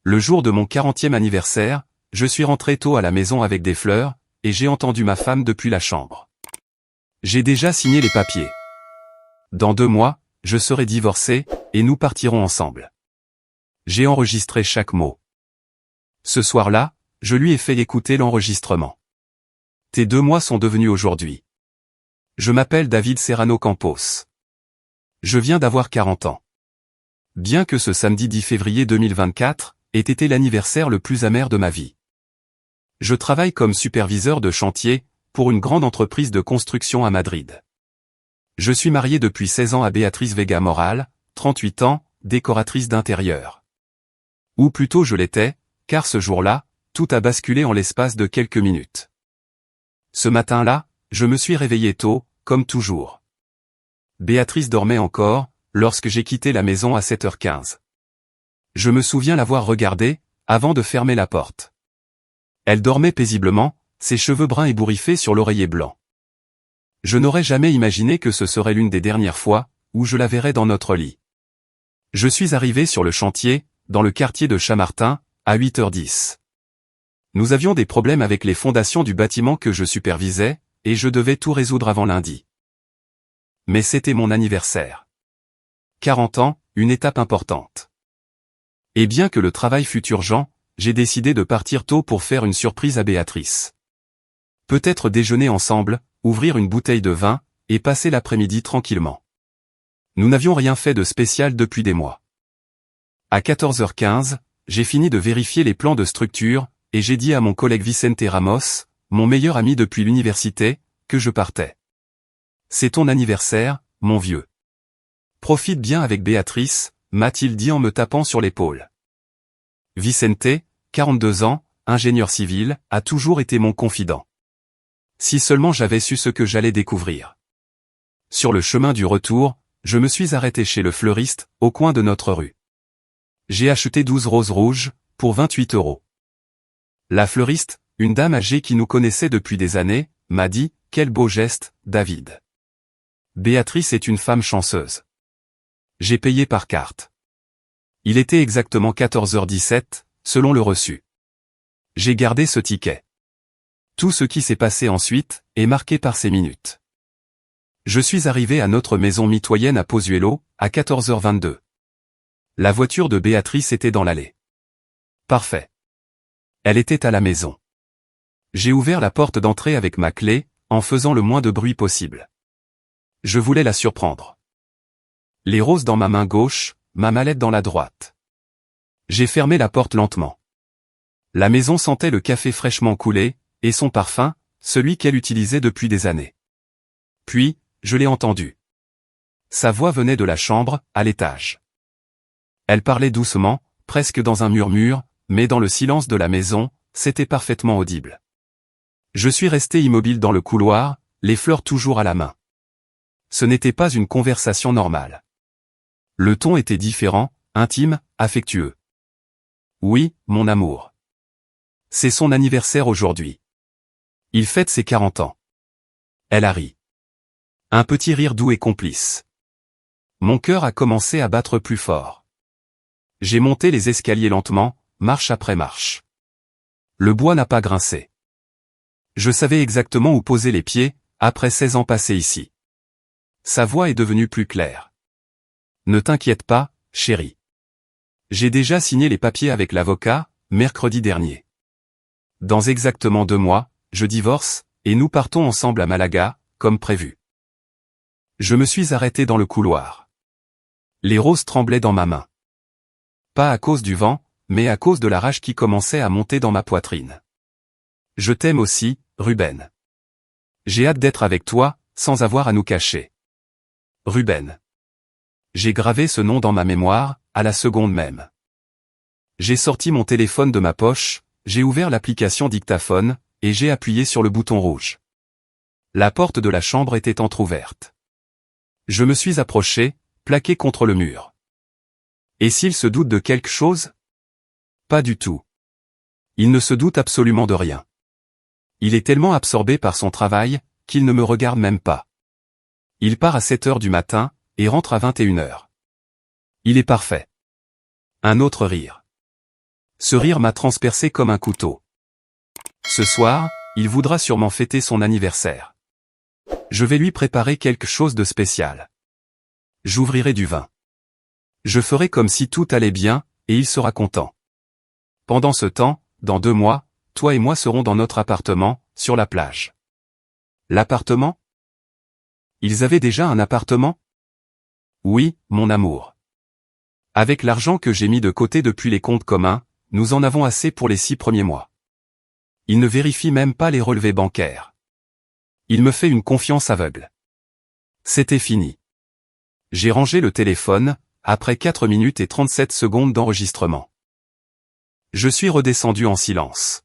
Le jour de mon 40e anniversaire, je suis rentré tôt à la maison avec des fleurs, et j'ai entendu ma femme depuis la chambre. J'ai déjà signé les papiers. Dans 2 mois, je serai divorcé, et nous partirons ensemble. J'ai enregistré chaque mot. Ce soir-là, je lui ai fait écouter l'enregistrement. Tes 2 mois sont devenus aujourd'hui. Je m'appelle David Serrano Campos. Je viens d'avoir 40 ans. Bien que ce samedi 10 février 2024 ait été l'anniversaire le plus amer de ma vie. Je travaille comme superviseur de chantier pour une grande entreprise de construction à Madrid. Je suis marié depuis 16 ans à Béatrice Vega Moral, 38 ans, décoratrice d'intérieur. Ou plutôt je l'étais, car ce jour-là, tout a basculé en l'espace de quelques minutes. Ce matin-là, je me suis réveillé tôt, comme toujours. Béatrice dormait encore, lorsque j'ai quitté la maison à 7h15. Je me souviens l'avoir regardée, avant de fermer la porte. Elle dormait paisiblement, ses cheveux bruns ébouriffés sur l'oreiller blanc. Je n'aurais jamais imaginé que ce serait l'une des dernières fois où je la verrais dans notre lit. Je suis arrivé sur le chantier, dans le quartier de Chamartin, à 8h10. Nous avions des problèmes avec les fondations du bâtiment que je supervisais, et je devais tout résoudre avant lundi. Mais c'était mon anniversaire. 40 ans, une étape importante. Et bien que le travail fût urgent, j'ai décidé de partir tôt pour faire une surprise à Béatrice. Peut-être déjeuner ensemble, ouvrir une bouteille de vin, et passer l'après-midi tranquillement. Nous n'avions rien fait de spécial depuis des mois. À 14h15, j'ai fini de vérifier les plans de structure, et j'ai dit à mon collègue Vicente Ramos, mon meilleur ami depuis l'université, que je partais. C'est ton anniversaire, mon vieux. Profite bien avec Béatrice, m'a-t-il dit en me tapant sur l'épaule. Vicente, 42 ans, ingénieur civil, a toujours été mon confident. Si seulement j'avais su ce que j'allais découvrir. Sur le chemin du retour, je me suis arrêté chez le fleuriste, au coin de notre rue. J'ai acheté 12 roses rouges, pour 28 €. La fleuriste, une dame âgée qui nous connaissait depuis des années, m'a dit « Quel beau geste, David. Béatrice est une femme chanceuse. » J'ai payé par carte. Il était exactement 14h17, selon le reçu. J'ai gardé ce ticket. Tout ce qui s'est passé ensuite est marqué par ces minutes. Je suis arrivé à notre maison mitoyenne à Pozuelo, à 14h22. La voiture de Béatrice était dans l'allée. Parfait. Elle était à la maison. J'ai ouvert la porte d'entrée avec ma clé, en faisant le moins de bruit possible. Je voulais la surprendre. Les roses dans ma main gauche, ma mallette dans la droite. J'ai fermé la porte lentement. La maison sentait le café fraîchement coulé, et son parfum, celui qu'elle utilisait depuis des années. Puis, je l'ai entendue. Sa voix venait de la chambre, à l'étage. Elle parlait doucement, presque dans un murmure, mais dans le silence de la maison, c'était parfaitement audible. Je suis resté immobile dans le couloir, les fleurs toujours à la main. Ce n'était pas une conversation normale. Le ton était différent, intime, affectueux. Oui, mon amour. C'est son anniversaire aujourd'hui. Il fête ses 40 ans. Elle a ri. Un petit rire doux et complice. Mon cœur a commencé à battre plus fort. J'ai monté les escaliers lentement, marche après marche. Le bois n'a pas grincé. Je savais exactement où poser les pieds, après 16 ans passés ici. Sa voix est devenue plus claire. Ne t'inquiète pas, chérie. J'ai déjà signé les papiers avec l'avocat, mercredi dernier. Dans exactement 2 mois, je divorce, et nous partons ensemble à Malaga, comme prévu. Je me suis arrêté dans le couloir. Les roses tremblaient dans ma main. Pas à cause du vent, mais à cause de la rage qui commençait à monter dans ma poitrine. Je t'aime aussi, Ruben. J'ai hâte d'être avec toi, sans avoir à nous cacher. Ruben. J'ai gravé ce nom dans ma mémoire, à la seconde même. J'ai sorti mon téléphone de ma poche, j'ai ouvert l'application dictaphone, et j'ai appuyé sur le bouton rouge. La porte de la chambre était entr'ouverte. Je me suis approché, plaqué contre le mur. Et s'il se doute de quelque chose? Pas du tout. Il ne se doute absolument de rien. Il est tellement absorbé par son travail, qu'il ne me regarde même pas. Il part à 7h du matin, et rentre à 21h. Il est parfait. Un autre rire. Ce rire m'a transpercé comme un couteau. Ce soir, il voudra sûrement fêter son anniversaire. Je vais lui préparer quelque chose de spécial. J'ouvrirai du vin. Je ferai comme si tout allait bien, et il sera content. Pendant ce temps, dans 2 mois, toi et moi serons dans notre appartement, sur la plage. L'appartement? Ils avaient déjà un appartement? Oui, mon amour. Avec l'argent que j'ai mis de côté depuis les comptes communs, nous en avons assez pour les 6 premiers mois. Il ne vérifie même pas les relevés bancaires. Il me fait une confiance aveugle. C'était fini. J'ai rangé le téléphone, après 4 minutes et 37 secondes d'enregistrement. Je suis redescendu en silence.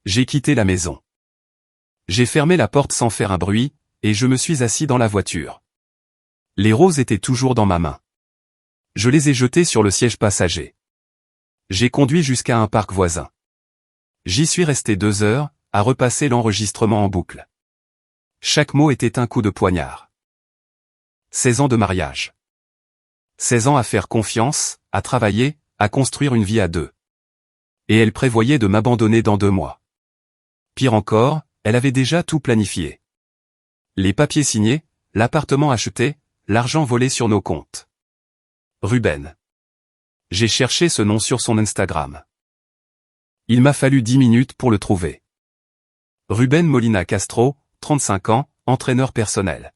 J'ai quitté la maison. J'ai fermé la porte sans faire un bruit, et je me suis assis dans la voiture. Les roses étaient toujours dans ma main. Je les ai jetées sur le siège passager. J'ai conduit jusqu'à un parc voisin. J'y suis resté 2 heures, à repasser l'enregistrement en boucle. Chaque mot était un coup de poignard. 16 ans de mariage. 16 ans à faire confiance, à travailler, à construire une vie à 2. Et elle prévoyait de m'abandonner dans 2 mois. Pire encore, elle avait déjà tout planifié. Les papiers signés, l'appartement acheté, l'argent volé sur nos comptes. Ruben. J'ai cherché ce nom sur son Instagram. Il m'a fallu 10 minutes pour le trouver. Ruben Molina Castro, 35 ans, entraîneur personnel.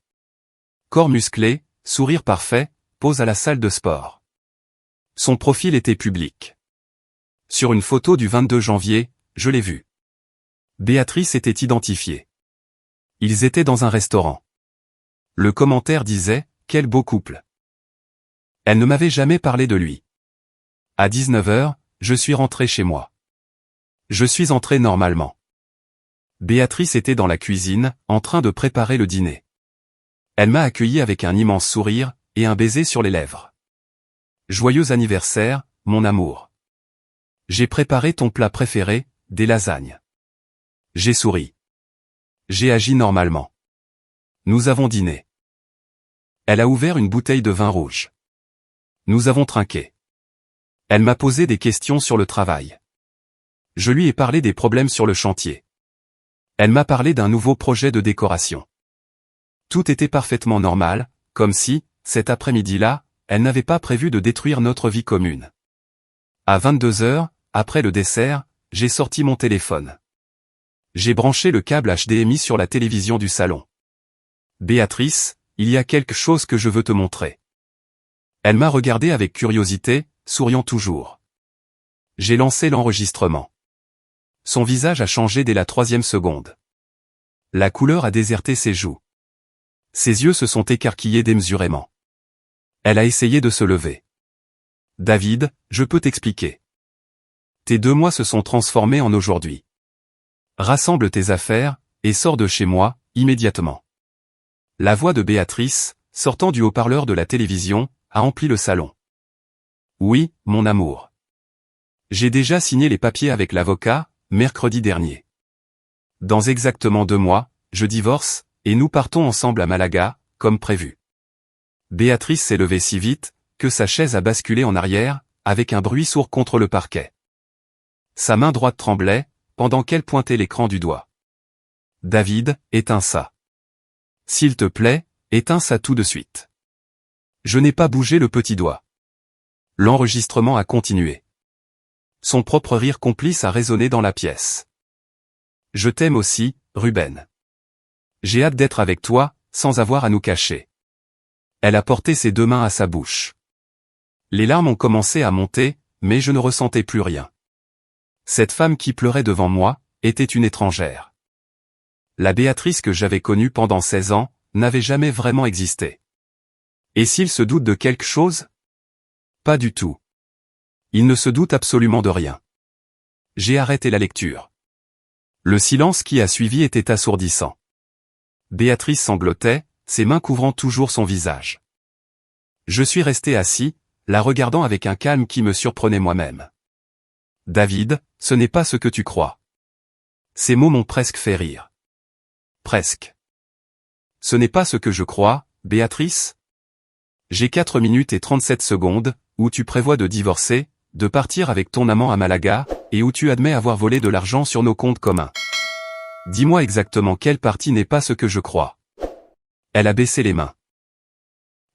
Corps musclé, sourire parfait, pose à la salle de sport. Son profil était public. Sur une photo du 22 janvier, je l'ai vu. Béatrice était identifiée. Ils étaient dans un restaurant. Le commentaire disait, quel beau couple. Elle ne m'avait jamais parlé de lui. À 19 h, je suis rentré chez moi. Je suis entré normalement. Béatrice était dans la cuisine, en train de préparer le dîner. Elle m'a accueilli avec un immense sourire, et un baiser sur les lèvres. Joyeux anniversaire, mon amour. J'ai préparé ton plat préféré, des lasagnes. J'ai souri. J'ai agi normalement. Nous avons dîné. Elle a ouvert une bouteille de vin rouge. Nous avons trinqué. Elle m'a posé des questions sur le travail. Je lui ai parlé des problèmes sur le chantier. Elle m'a parlé d'un nouveau projet de décoration. Tout était parfaitement normal, comme si, cet après-midi-là, elle n'avait pas prévu de détruire notre vie commune. À 22 h, après le dessert, j'ai sorti mon téléphone. J'ai branché le câble HDMI sur la télévision du salon. Béatrice, il y a quelque chose que je veux te montrer. Elle m'a regardé avec curiosité, souriant toujours. J'ai lancé l'enregistrement. Son visage a changé dès la 3e seconde. La couleur a déserté ses joues. Ses yeux se sont écarquillés démesurément. Elle a essayé de se lever. David, je peux t'expliquer. Tes 2 mois se sont transformés en aujourd'hui. Rassemble tes affaires, et sors de chez moi, immédiatement. La voix de Béatrice, sortant du haut-parleur de la télévision, a empli le salon. Oui, mon amour. J'ai déjà signé les papiers avec l'avocat, mercredi dernier. Dans exactement 2 mois, je divorce, et nous partons ensemble à Malaga, comme prévu. Béatrice s'est levée si vite, que sa chaise a basculé en arrière, avec un bruit sourd contre le parquet. Sa main droite tremblait, pendant qu'elle pointait l'écran du doigt. David, éteins ça. S'il te plaît, éteins ça tout de suite. Je n'ai pas bougé le petit doigt. L'enregistrement a continué. Son propre rire complice a résonné dans la pièce. Je t'aime aussi, Ruben. J'ai hâte d'être avec toi, sans avoir à nous cacher. Elle a porté ses 2 mains à sa bouche. Les larmes ont commencé à monter, mais je ne ressentais plus rien. Cette femme qui pleurait devant moi, était une étrangère. La Béatrice que j'avais connue pendant 16 ans, n'avait jamais vraiment existé. Et s'il se doute de quelque chose? Pas du tout. Il ne se doute absolument de rien. J'ai arrêté la lecture. Le silence qui a suivi était assourdissant. Béatrice sanglotait, ses mains couvrant toujours son visage. Je suis resté assis, la regardant avec un calme qui me surprenait moi-même. David, ce n'est pas ce que tu crois. Ces mots m'ont presque fait rire. Presque. Ce n'est pas ce que je crois, Béatrice? J'ai 4 minutes et 37 secondes, où tu prévois de divorcer, de partir avec ton amant à Malaga, et où tu admets avoir volé de l'argent sur nos comptes communs. Dis-moi exactement quelle partie n'est pas ce que je crois. Elle a baissé les mains.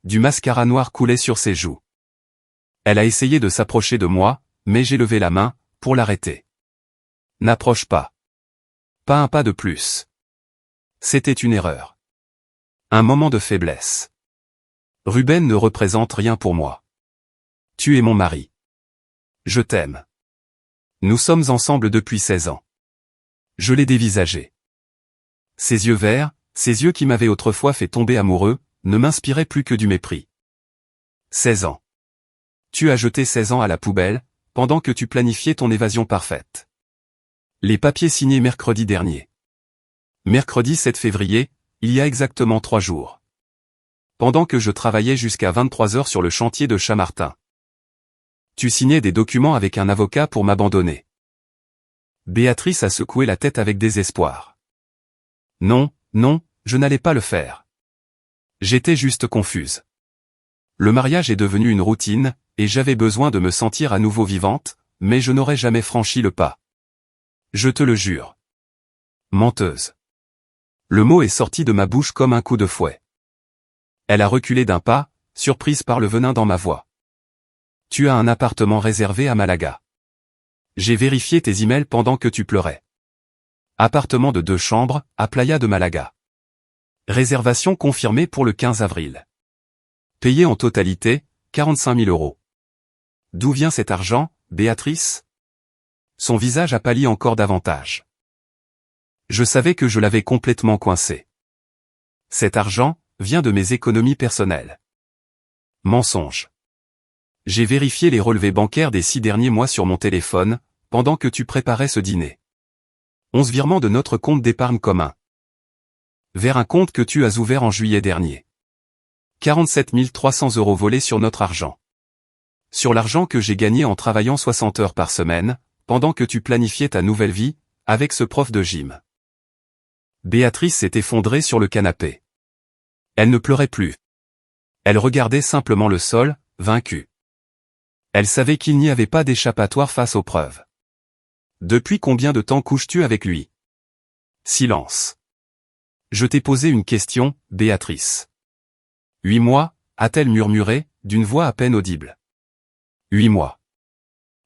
Du mascara noir coulait sur ses joues. Elle a essayé de s'approcher de moi, mais j'ai levé la main, pour l'arrêter. N'approche pas. Pas un pas de plus. C'était une erreur. Un moment de faiblesse. Ruben ne représente rien pour moi. Tu es mon mari. Je t'aime. Nous sommes ensemble depuis 16 ans. Je l'ai dévisagé. Ses yeux verts, ces yeux qui m'avaient autrefois fait tomber amoureux, ne m'inspiraient plus que du mépris. 16 ans. Tu as jeté 16 ans à la poubelle, pendant que tu planifiais ton évasion parfaite. Les papiers signés mercredi dernier. Mercredi 7 février, il y a exactement 3 jours. Pendant que je travaillais jusqu'à 23 heures sur le chantier de Chamartin. Tu signais des documents avec un avocat pour m'abandonner. Béatrice a secoué la tête avec désespoir. Non, non, je n'allais pas le faire. J'étais juste confuse. Le mariage est devenu une routine, et j'avais besoin de me sentir à nouveau vivante, mais je n'aurais jamais franchi le pas. Je te le jure. Menteuse. Le mot est sorti de ma bouche comme un coup de fouet. Elle a reculé d'un pas, surprise par le venin dans ma voix. Tu as un appartement réservé à Malaga. J'ai vérifié tes emails pendant que tu pleurais. Appartement de 2 chambres, à Playa de Malaga. Réservation confirmée pour le 15 avril. Payé en totalité, 45 000 €. D'où vient cet argent, Béatrice? Son visage a pâli encore davantage. Je savais que je l'avais complètement coincé. Cet argent vient de mes économies personnelles. Mensonge. J'ai vérifié les relevés bancaires des 6 derniers mois sur mon téléphone, pendant que tu préparais ce dîner. 11 virements de notre compte d'épargne commun. Vers un compte que tu as ouvert en juillet dernier. 47 300 € volés sur notre argent. Sur l'argent que j'ai gagné en travaillant 60 heures par semaine, pendant que tu planifiais ta nouvelle vie, avec ce prof de gym. Béatrice s'est effondrée sur le canapé. Elle ne pleurait plus. Elle regardait simplement le sol, vaincue. Elle savait qu'il n'y avait pas d'échappatoire face aux preuves. Depuis combien de temps couches-tu avec lui? Silence. Je t'ai posé une question, Béatrice. 8 mois, a-t-elle murmuré, d'une voix à peine audible. 8 mois.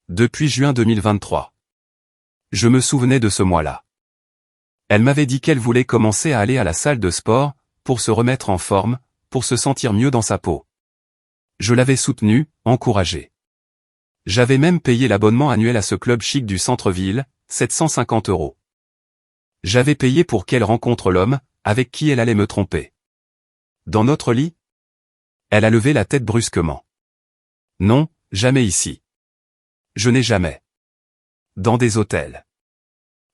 Depuis juin 2023. Je me souvenais de ce mois-là. Elle m'avait dit qu'elle voulait commencer à aller à la salle de sport, pour se remettre en forme, pour se sentir mieux dans sa peau. Je l'avais soutenue, encouragée. J'avais même payé l'abonnement annuel à ce club chic du centre-ville, 750 €. J'avais payé pour qu'elle rencontre l'homme, avec qui elle allait me tromper. Dans notre lit? Elle a levé la tête brusquement. Non, jamais ici. Je n'ai jamais. Dans des hôtels.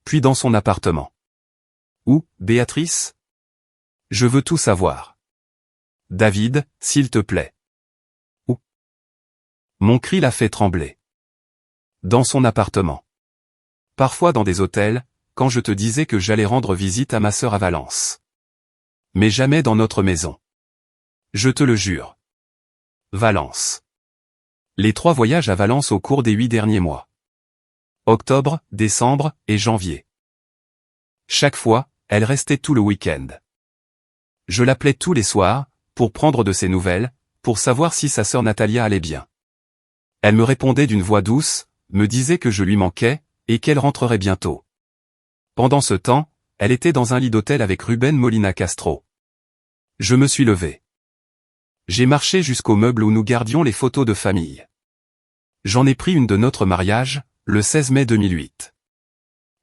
Puis dans son appartement. Où, Béatrice? Je veux tout savoir. David, s'il te plaît. Où? Mon cri l'a fait trembler. Dans son appartement. Parfois dans des hôtels, quand je te disais que j'allais rendre visite à ma sœur à Valence. Mais jamais dans notre maison. Je te le jure. Valence. Les 3 voyages à Valence au cours des 8 derniers mois. Octobre, décembre et janvier. Chaque fois, elle restait tout le week-end. Je l'appelais tous les soirs, pour prendre de ses nouvelles, pour savoir si sa sœur Natalia allait bien. Elle me répondait d'une voix douce, me disait que je lui manquais, et qu'elle rentrerait bientôt. Pendant ce temps, elle était dans un lit d'hôtel avec Ruben Molina Castro. Je me suis levé. J'ai marché jusqu'au meuble où nous gardions les photos de famille. J'en ai pris une de notre mariage, le 16 mai 2008.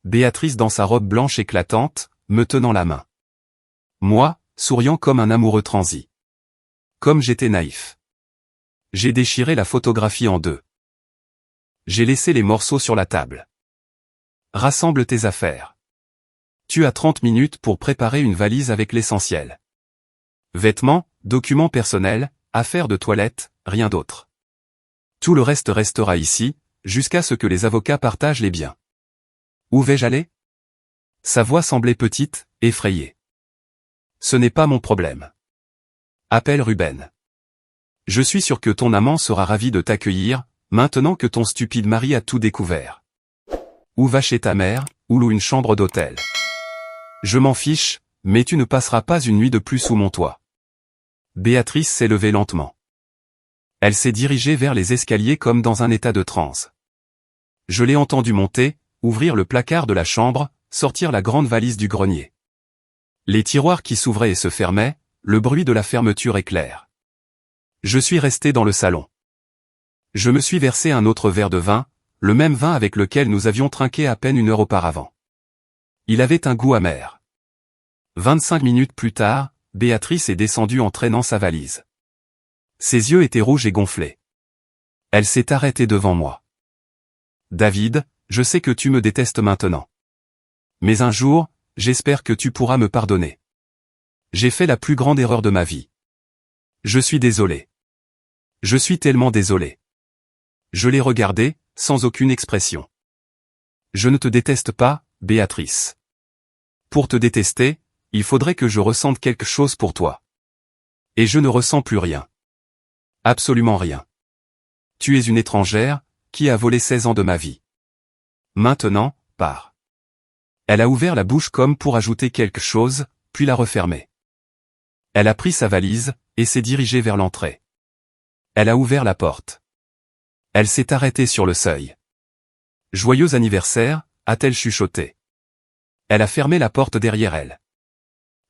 Béatrice dans sa robe blanche éclatante, me tenant la main. Moi, souriant comme un amoureux transi. Comme j'étais naïf. J'ai déchiré la photographie en 2. J'ai laissé les morceaux sur la table. Rassemble tes affaires. Tu as 30 minutes pour préparer une valise avec l'essentiel. Vêtements, documents personnels, affaires de toilette, rien d'autre. Tout le reste restera ici, jusqu'à ce que les avocats partagent les biens. Où vais-je aller? Sa voix semblait petite, effrayée. Ce n'est pas mon problème. Appelle Ruben. Je suis sûr que ton amant sera ravi de t'accueillir, Maintenant que ton stupide mari a tout découvert. Ou va chez ta mère, ou loue une chambre d'hôtel. Je m'en fiche, mais tu ne passeras pas une nuit de plus sous mon toit. Béatrice s'est levée lentement. Elle s'est dirigée vers les escaliers comme dans un état de transe. Je l'ai entendue monter, ouvrir le placard de la chambre, sortir la grande valise du grenier. Les tiroirs qui s'ouvraient et se fermaient, le bruit de la fermeture éclair. Je suis resté dans le salon. Je me suis versé un autre verre de vin, le même vin avec lequel nous avions trinqué à peine 1 heure auparavant. Il avait un goût amer. 25 minutes plus tard, Béatrice est descendue en traînant sa valise. Ses yeux étaient rouges et gonflés. Elle s'est arrêtée devant moi. David, je sais que tu me détestes maintenant. Mais un jour, j'espère que tu pourras me pardonner. J'ai fait la plus grande erreur de ma vie. Je suis désolé. Je suis tellement désolé. Je l'ai regardée, sans aucune expression. Je ne te déteste pas, Béatrice. Pour te détester, il faudrait que je ressente quelque chose pour toi. Et je ne ressens plus rien. Absolument rien. Tu es une étrangère, qui a volé 16 ans de ma vie. Maintenant, pars. Elle a ouvert la bouche comme pour ajouter quelque chose, puis l'a refermée. Elle a pris sa valise, et s'est dirigée vers l'entrée. Elle a ouvert la porte. Elle s'est arrêtée sur le seuil. Joyeux anniversaire, a-t-elle chuchoté. Elle a fermé la porte derrière elle.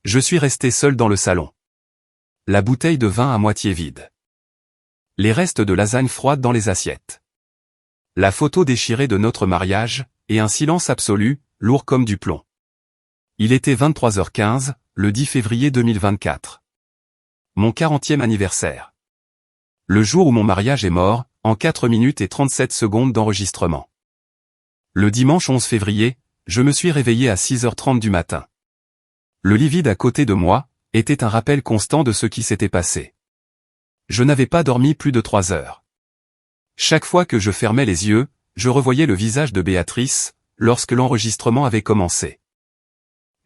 Je suis resté seul dans le salon. La bouteille de vin à moitié vide. Les restes de lasagne froide dans les assiettes. La photo déchirée de notre mariage, et un silence absolu, lourd comme du plomb. Il était 23h15, le 10 février 2024. Mon 40e anniversaire. Le jour où mon mariage est mort, en 4 minutes et 37 secondes d'enregistrement. Le dimanche 11 février, je me suis réveillé à 6h30 du matin. Le lit vide à côté de moi, était un rappel constant de ce qui s'était passé. Je n'avais pas dormi plus de 3 heures. Chaque fois que je fermais les yeux, je revoyais le visage de Béatrice, lorsque l'enregistrement avait commencé.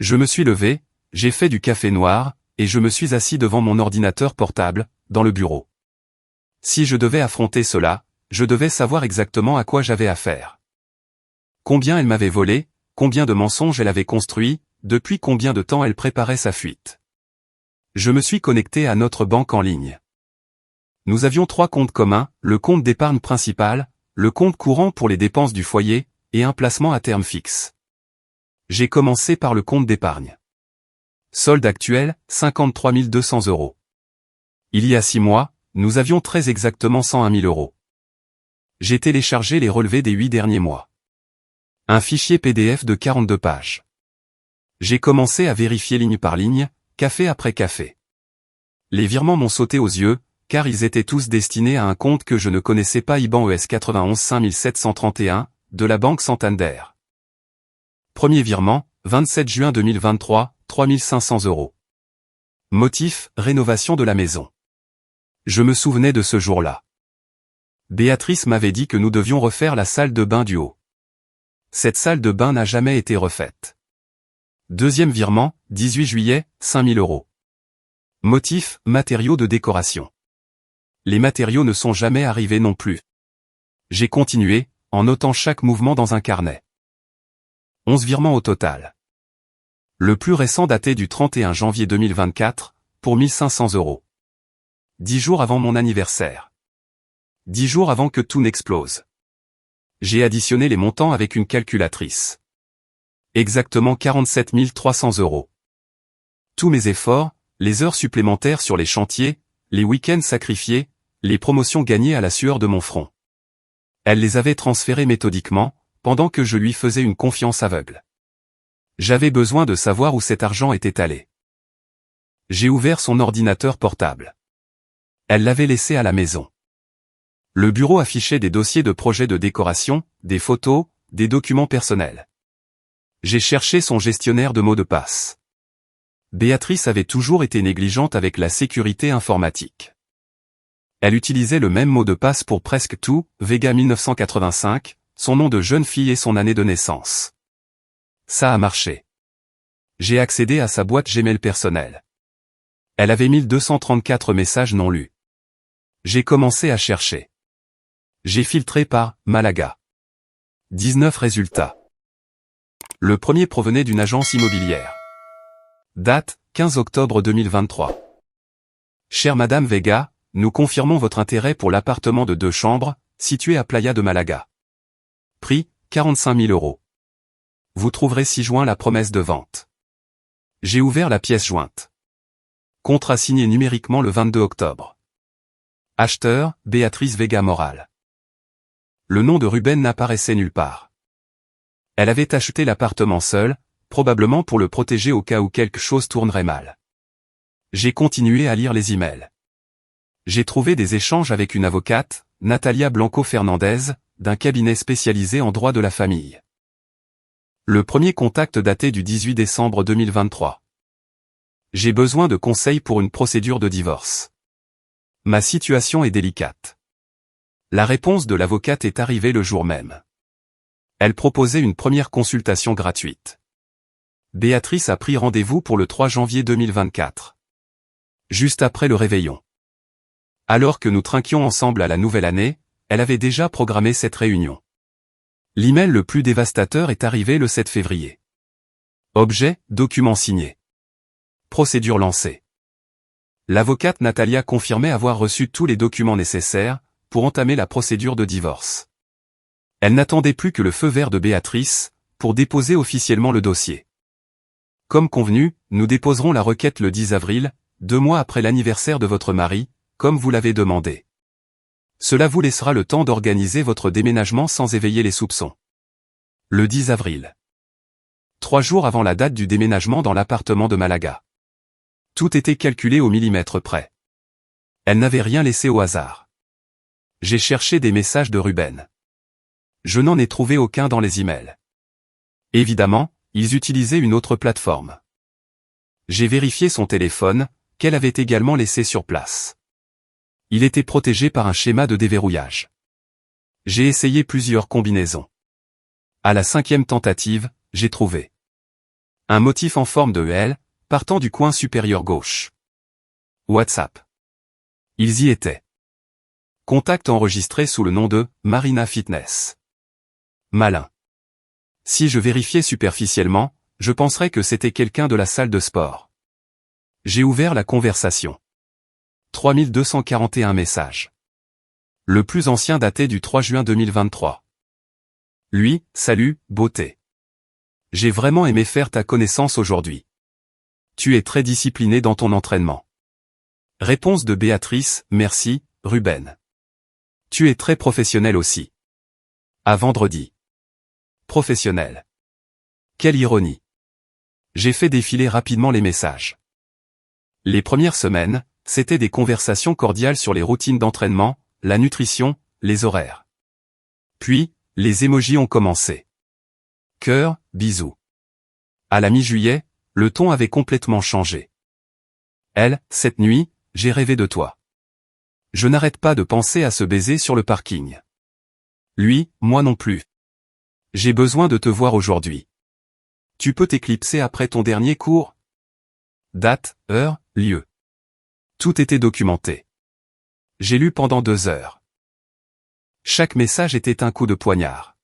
Je me suis levé, j'ai fait du café noir, et je me suis assis devant mon ordinateur portable, dans le bureau. Si je devais affronter cela, je devais savoir exactement à quoi j'avais affaire. Combien elle m'avait volé, combien de mensonges elle avait construit, depuis combien de temps elle préparait sa fuite. Je me suis connecté à notre banque en ligne. Nous avions 3 comptes communs, le compte d'épargne principal, le compte courant pour les dépenses du foyer, et un placement à terme fixe. J'ai commencé par le compte d'épargne. Solde actuel, 53 200 €. Il y a 6 mois, nous avions très exactement 101 000 €. J'ai téléchargé les relevés des 8 derniers mois. Un fichier PDF de 42 pages. J'ai commencé à vérifier ligne par ligne, café après café. Les virements m'ont sauté aux yeux, car ils étaient tous destinés à un compte que je ne connaissais pas, IBAN ES 91 5731, de la Banque Santander. Premier virement, 27 juin 2023, 3 500 €. Motif, rénovation de la maison. Je me souvenais de ce jour-là. Béatrice m'avait dit que nous devions refaire la salle de bain du haut. Cette salle de bain n'a jamais été refaite. Deuxième virement, 18 juillet, 5 000 €. Motif, matériaux de décoration. Les matériaux ne sont jamais arrivés non plus. J'ai continué, en notant chaque mouvement dans un carnet. 11 virements au total. Le plus récent daté du 31 janvier 2024, pour 1 500 €. 10 jours avant mon anniversaire. 10 jours avant que tout n'explose. J'ai additionné les montants avec une calculatrice. Exactement 47 300 €. Tous mes efforts, les heures supplémentaires sur les chantiers, les week-ends sacrifiés, les promotions gagnées à la sueur de mon front. Elle les avait transférés méthodiquement, pendant que je lui faisais une confiance aveugle. J'avais besoin de savoir où cet argent était allé. J'ai ouvert son ordinateur portable. Elle l'avait laissé à la maison. Le bureau affichait des dossiers de projets de décoration, des photos, des documents personnels. J'ai cherché son gestionnaire de mots de passe. Béatrice avait toujours été négligente avec la sécurité informatique. Elle utilisait le même mot de passe pour presque tout, Vega 1985, son nom de jeune fille et son année de naissance. Ça a marché. J'ai accédé à sa boîte Gmail personnelle. Elle avait 1234 messages non lus. J'ai commencé à chercher. J'ai filtré par Malaga. 19 résultats. Le premier provenait d'une agence immobilière. Date, 15 octobre 2023. Chère Madame Vega, nous confirmons votre intérêt pour l'appartement de 2 chambres, situé à Playa de Malaga. Prix, 45 000 €. Vous trouverez ci-joint la promesse de vente. J'ai ouvert la pièce jointe. Contrat signé numériquement le 22 octobre. Acheteur, Béatrice Vega Moral. Le nom de Ruben n'apparaissait nulle part. Elle avait acheté l'appartement seule, probablement pour le protéger au cas où quelque chose tournerait mal. J'ai continué à lire les emails. J'ai trouvé des échanges avec une avocate, Natalia Blanco Fernandez, d'un cabinet spécialisé en droit de la famille. Le premier contact datait du 18 décembre 2023. J'ai besoin de conseils pour une procédure de divorce. Ma situation est délicate. La réponse de l'avocate est arrivée le jour même. Elle proposait une première consultation gratuite. Béatrice a pris rendez-vous pour le 3 janvier 2024. Juste après le réveillon. Alors que nous trinquions ensemble à la nouvelle année, elle avait déjà programmé cette réunion. L'email le plus dévastateur est arrivé le 7 février. Objet, document signé. Procédure lancée. L'avocate Natalia confirmait avoir reçu tous les documents nécessaires pour entamer la procédure de divorce. Elle n'attendait plus que le feu vert de Béatrice pour déposer officiellement le dossier. Comme convenu, nous déposerons la requête le 10 avril, 2 mois après l'anniversaire de votre mari, comme vous l'avez demandé. Cela vous laissera le temps d'organiser votre déménagement sans éveiller les soupçons. Le 10 avril. 3 jours avant la date du déménagement dans l'appartement de Malaga. Tout était calculé au millimètre près. Elle n'avait rien laissé au hasard. J'ai cherché des messages de Ruben. Je n'en ai trouvé aucun dans les emails. Évidemment, ils utilisaient une autre plateforme. J'ai vérifié son téléphone, qu'elle avait également laissé sur place. Il était protégé par un schéma de déverrouillage. J'ai essayé plusieurs combinaisons. À la 5e tentative, j'ai trouvé un motif en forme de L, partant du coin supérieur gauche. WhatsApp. Ils y étaient. Contact enregistré sous le nom de Marina Fitness. Malin. Si je vérifiais superficiellement, je penserais que c'était quelqu'un de la salle de sport. J'ai ouvert la conversation. 3241 messages. Le plus ancien datait du 3 juin 2023. Lui, salut, beauté. J'ai vraiment aimé faire ta connaissance aujourd'hui. Tu es très discipliné dans ton entraînement. Réponse de Béatrice, merci, Ruben. Tu es très professionnel aussi. À vendredi. Professionnel. Quelle ironie. J'ai fait défiler rapidement les messages. Les premières semaines, c'était des conversations cordiales sur les routines d'entraînement, la nutrition, les horaires. Puis, les émojis ont commencé. Cœur, bisous. À la mi-juillet, le ton avait complètement changé. Elle, cette nuit, j'ai rêvé de toi. Je n'arrête pas de penser à ce baiser sur le parking. Lui, moi non plus. J'ai besoin de te voir aujourd'hui. Tu peux t'éclipser après ton dernier cours? Date, heure, lieu. Tout était documenté. J'ai lu pendant 2 heures. Chaque message était un coup de poignard.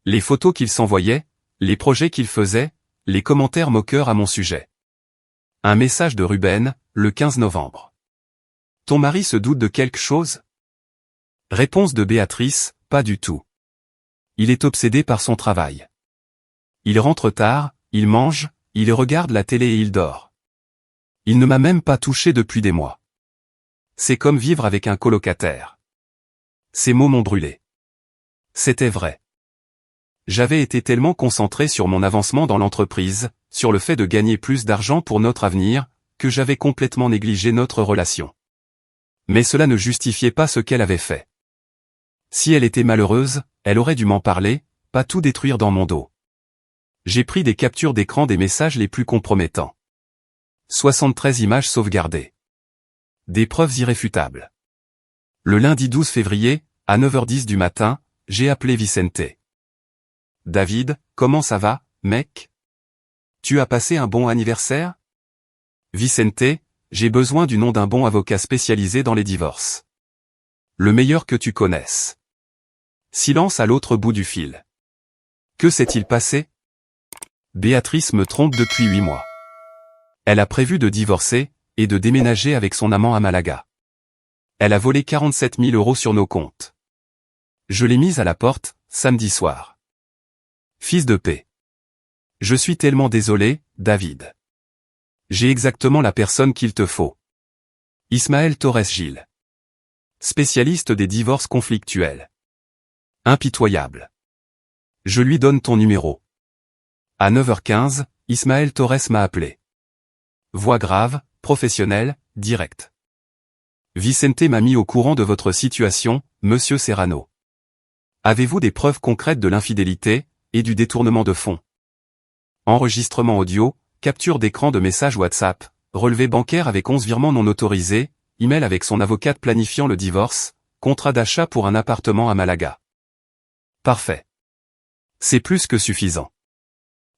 Les photos qu'il s'envoyait, les projets qu'il faisait, les commentaires moqueurs à mon sujet. Un message de Ruben, le 15 novembre. Ton mari se doute de quelque chose? Réponse de Béatrice, pas du tout. Il est obsédé par son travail. Il rentre tard, il mange, il regarde la télé et il dort. Il ne m'a même pas touché depuis des mois. C'est comme vivre avec un colocataire. Ces mots m'ont brûlé. C'était vrai. J'avais été tellement concentré sur mon avancement dans l'entreprise, sur le fait de gagner plus d'argent pour notre avenir, que j'avais complètement négligé notre relation. Mais cela ne justifiait pas ce qu'elle avait fait. Si elle était malheureuse, elle aurait dû m'en parler, pas tout détruire dans mon dos. J'ai pris des captures d'écran des messages les plus compromettants. 73 images sauvegardées. Des preuves irréfutables. Le lundi 12 février, à 9h10 du matin, j'ai appelé Vicente. David, comment ça va, mec? Tu as passé un bon anniversaire? Vicente, j'ai besoin du nom d'un bon avocat spécialisé dans les divorces. Le meilleur que tu connaisses. Silence à l'autre bout du fil. Que s'est-il passé? Béatrice me trompe depuis 8 mois. Elle a prévu de divorcer, et de déménager avec son amant à Malaga. Elle a volé 47 000 € sur nos comptes. Je l'ai mise à la porte, samedi soir. Fils de paix. Je suis tellement désolé, David. J'ai exactement la personne qu'il te faut. Ismaël Torres Gil. Spécialiste des divorces conflictuels. Impitoyable. Je lui donne ton numéro. À 9h15, Ismaël Torres m'a appelé. Voix grave, professionnelle, directe. Vicente m'a mis au courant de votre situation, monsieur Serrano. Avez-vous des preuves concrètes de l'infidélité et du détournement de fonds? Enregistrement audio, capture d'écran de messages WhatsApp, relevé bancaire avec 11 virements non autorisés, email avec son avocate planifiant le divorce, contrat d'achat pour un appartement à Malaga. Parfait. C'est plus que suffisant.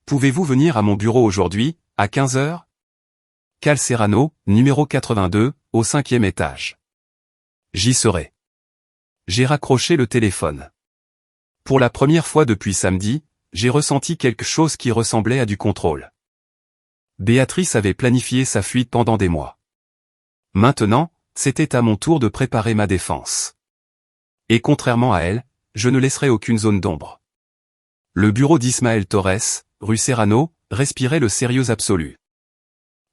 Pouvez-vous venir à mon bureau aujourd'hui, à 15h? Cal Serrano, numéro 82, au 5e étage. J'y serai. J'ai raccroché le téléphone. Pour la première fois depuis samedi, j'ai ressenti quelque chose qui ressemblait à du contrôle. Béatrice avait planifié sa fuite pendant des mois. Maintenant, c'était à mon tour de préparer ma défense. Et contrairement à elle, je ne laisserai aucune zone d'ombre. Le bureau d'Ismaël Torres, rue Serrano, respirait le sérieux absolu.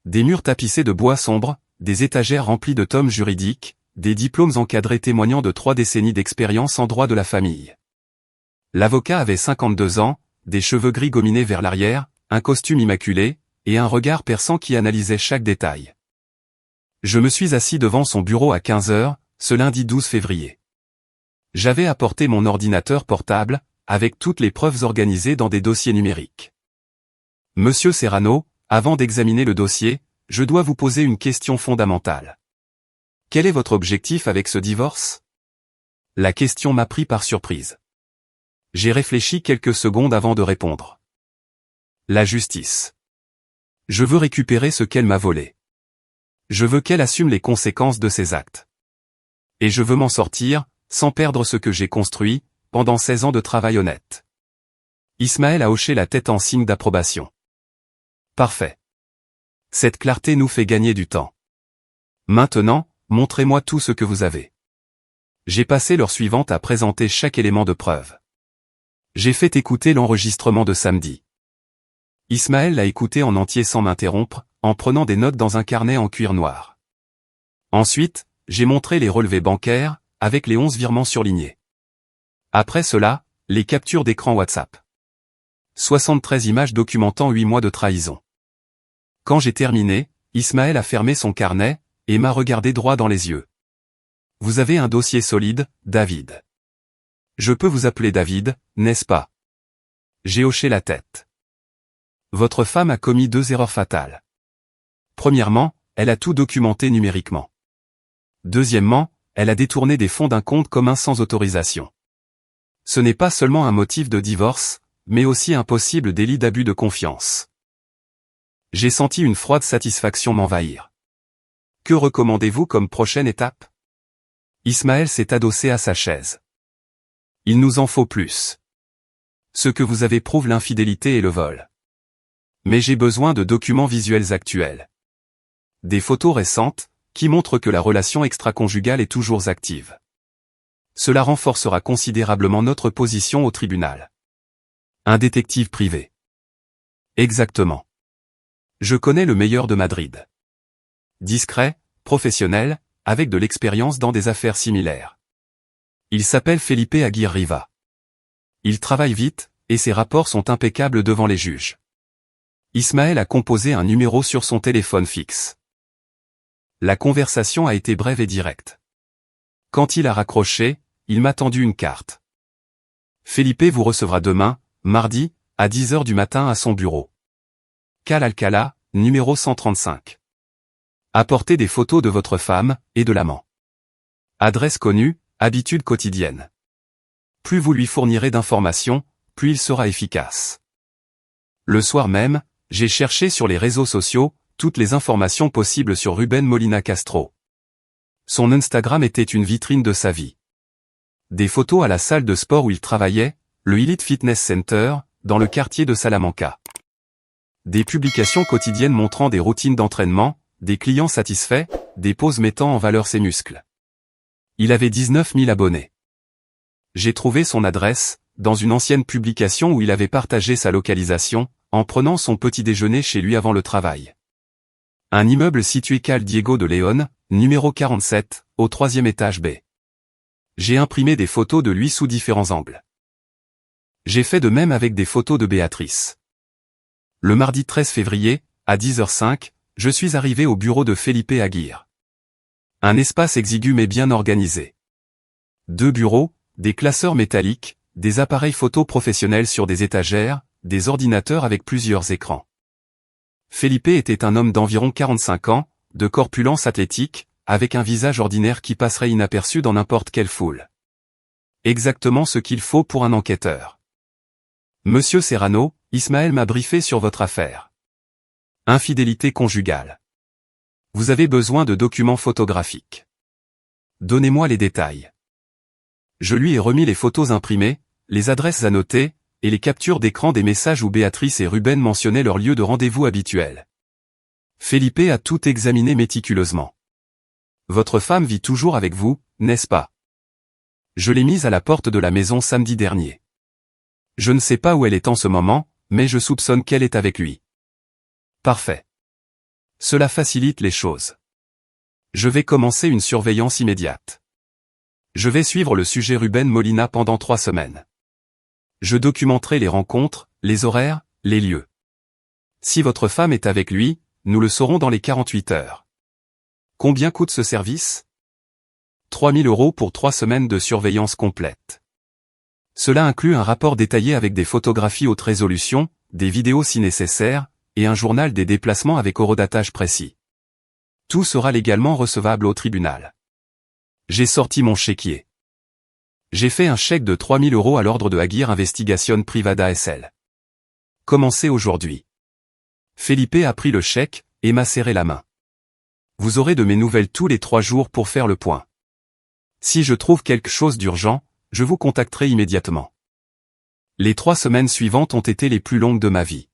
Des murs tapissés de bois sombre, des étagères remplies de tomes juridiques, des diplômes encadrés témoignant de 3 décennies d'expérience en droit de la famille. L'avocat avait 52 ans, des cheveux gris gominés vers l'arrière, un costume immaculé, et un regard perçant qui analysait chaque détail. Je me suis assis devant son bureau à 15h, ce lundi 12 février. J'avais apporté mon ordinateur portable, avec toutes les preuves organisées dans des dossiers numériques. Monsieur Serrano, avant d'examiner le dossier, je dois vous poser une question fondamentale. Quel est votre objectif avec ce divorce? La question m'a pris par surprise. J'ai réfléchi quelques secondes avant de répondre. La justice. Je veux récupérer ce qu'elle m'a volé. Je veux qu'elle assume les conséquences de ses actes. Et je veux m'en sortir, sans perdre ce que j'ai construit, pendant 16 ans de travail honnête. Ismaël a hoché la tête en signe d'approbation. Parfait. Cette clarté nous fait gagner du temps. Maintenant, montrez-moi tout ce que vous avez. J'ai passé l'heure suivante à présenter chaque élément de preuve. J'ai fait écouter l'enregistrement de samedi. Ismaël l'a écouté en entier sans m'interrompre, en prenant des notes dans un carnet en cuir noir. Ensuite, j'ai montré les relevés bancaires, avec les 11 virements surlignés. Après cela, les captures d'écran WhatsApp. 73 images documentant 8 mois de trahison. Quand j'ai terminé, Ismaël a fermé son carnet, et m'a regardé droit dans les yeux. Vous avez un dossier solide, David. Je peux vous appeler David, n'est-ce pas? J'ai hoché la tête. Votre femme a commis 2 erreurs fatales. Premièrement, elle a tout documenté numériquement. Deuxièmement, elle a détourné des fonds d'un compte commun sans autorisation. Ce n'est pas seulement un motif de divorce, mais aussi un possible délit d'abus de confiance. J'ai senti une froide satisfaction m'envahir. Que recommandez-vous comme prochaine étape? Ismaël s'est adossé à sa chaise. Il nous en faut plus. Ce que vous avez prouve l'infidélité et le vol. Mais j'ai besoin de documents visuels actuels. Des photos récentes, qui montrent que la relation extra-conjugale est toujours active. Cela renforcera considérablement notre position au tribunal. Un détective privé. Exactement. Je connais le meilleur de Madrid. Discret, professionnel, avec de l'expérience dans des affaires similaires. Il s'appelle Felipe Aguirre Riva. Il travaille vite, et ses rapports sont impeccables devant les juges. Ismaël a composé un numéro sur son téléphone fixe. La conversation a été brève et directe. Quand il a raccroché, il m'a tendu une carte. Felipe vous recevra demain, mardi, à 10h du matin à son bureau. Cal Alcalá, numéro 135. Apportez des photos de votre femme, et de l'amant. Adresse connue, habitude quotidienne. Plus vous lui fournirez d'informations, plus il sera efficace. Le soir même, j'ai cherché sur les réseaux sociaux, toutes les informations possibles sur Rubén Molina Castro. Son Instagram était une vitrine de sa vie. Des photos à la salle de sport où il travaillait, le Elite Fitness Center, dans le quartier de Salamanca. Des publications quotidiennes montrant des routines d'entraînement, des clients satisfaits, des poses mettant en valeur ses muscles. Il avait 19 000 abonnés. J'ai trouvé son adresse, dans une ancienne publication où il avait partagé sa localisation, en prenant son petit déjeuner chez lui avant le travail. Un immeuble situé Cal Diego de León, numéro 47, au 3e étage B. J'ai imprimé des photos de lui sous différents angles. J'ai fait de même avec des photos de Béatrice. Le mardi 13 février, à 10h05, je suis arrivé au bureau de Felipe Aguirre. Un espace exigu mais bien organisé. 2 bureaux, des classeurs métalliques, des appareils photo professionnels sur des étagères, des ordinateurs avec plusieurs écrans. Felipe était un homme d'environ 45 ans, de corpulence athlétique, avec un visage ordinaire qui passerait inaperçu dans n'importe quelle foule. Exactement ce qu'il faut pour un enquêteur. Monsieur Serrano, Ismaël m'a briefé sur votre affaire. Infidélité conjugale. Vous avez besoin de documents photographiques. Donnez-moi les détails. Je lui ai remis les photos imprimées, les adresses annotées, et les captures d'écran des messages où Béatrice et Ruben mentionnaient leur lieu de rendez-vous habituel. Felipe a tout examiné méticuleusement. Votre femme vit toujours avec vous, n'est-ce pas? Je l'ai mise à la porte de la maison samedi dernier. Je ne sais pas où elle est en ce moment, mais je soupçonne qu'elle est avec lui. Parfait. Cela facilite les choses. Je vais commencer une surveillance immédiate. Je vais suivre le sujet Ruben Molina pendant 3 semaines. Je documenterai les rencontres, les horaires, les lieux. Si votre femme est avec lui, nous le saurons dans les 48 heures. Combien coûte ce service? 3 000 € pour 3 semaines de surveillance complète. Cela inclut un rapport détaillé avec des photographies haute résolution, des vidéos si nécessaire, et un journal des déplacements avec horodatage précis. Tout sera légalement recevable au tribunal. J'ai sorti mon chéquier. J'ai fait un chèque de 3 000 € à l'ordre de Aguirre Investigation Privada SL. Commencez aujourd'hui. Felipe a pris le chèque, et m'a serré la main. Vous aurez de mes nouvelles tous les 3 jours pour faire le point. Si je trouve quelque chose d'urgent, je vous contacterai immédiatement. Les 3 semaines suivantes ont été les plus longues de ma vie.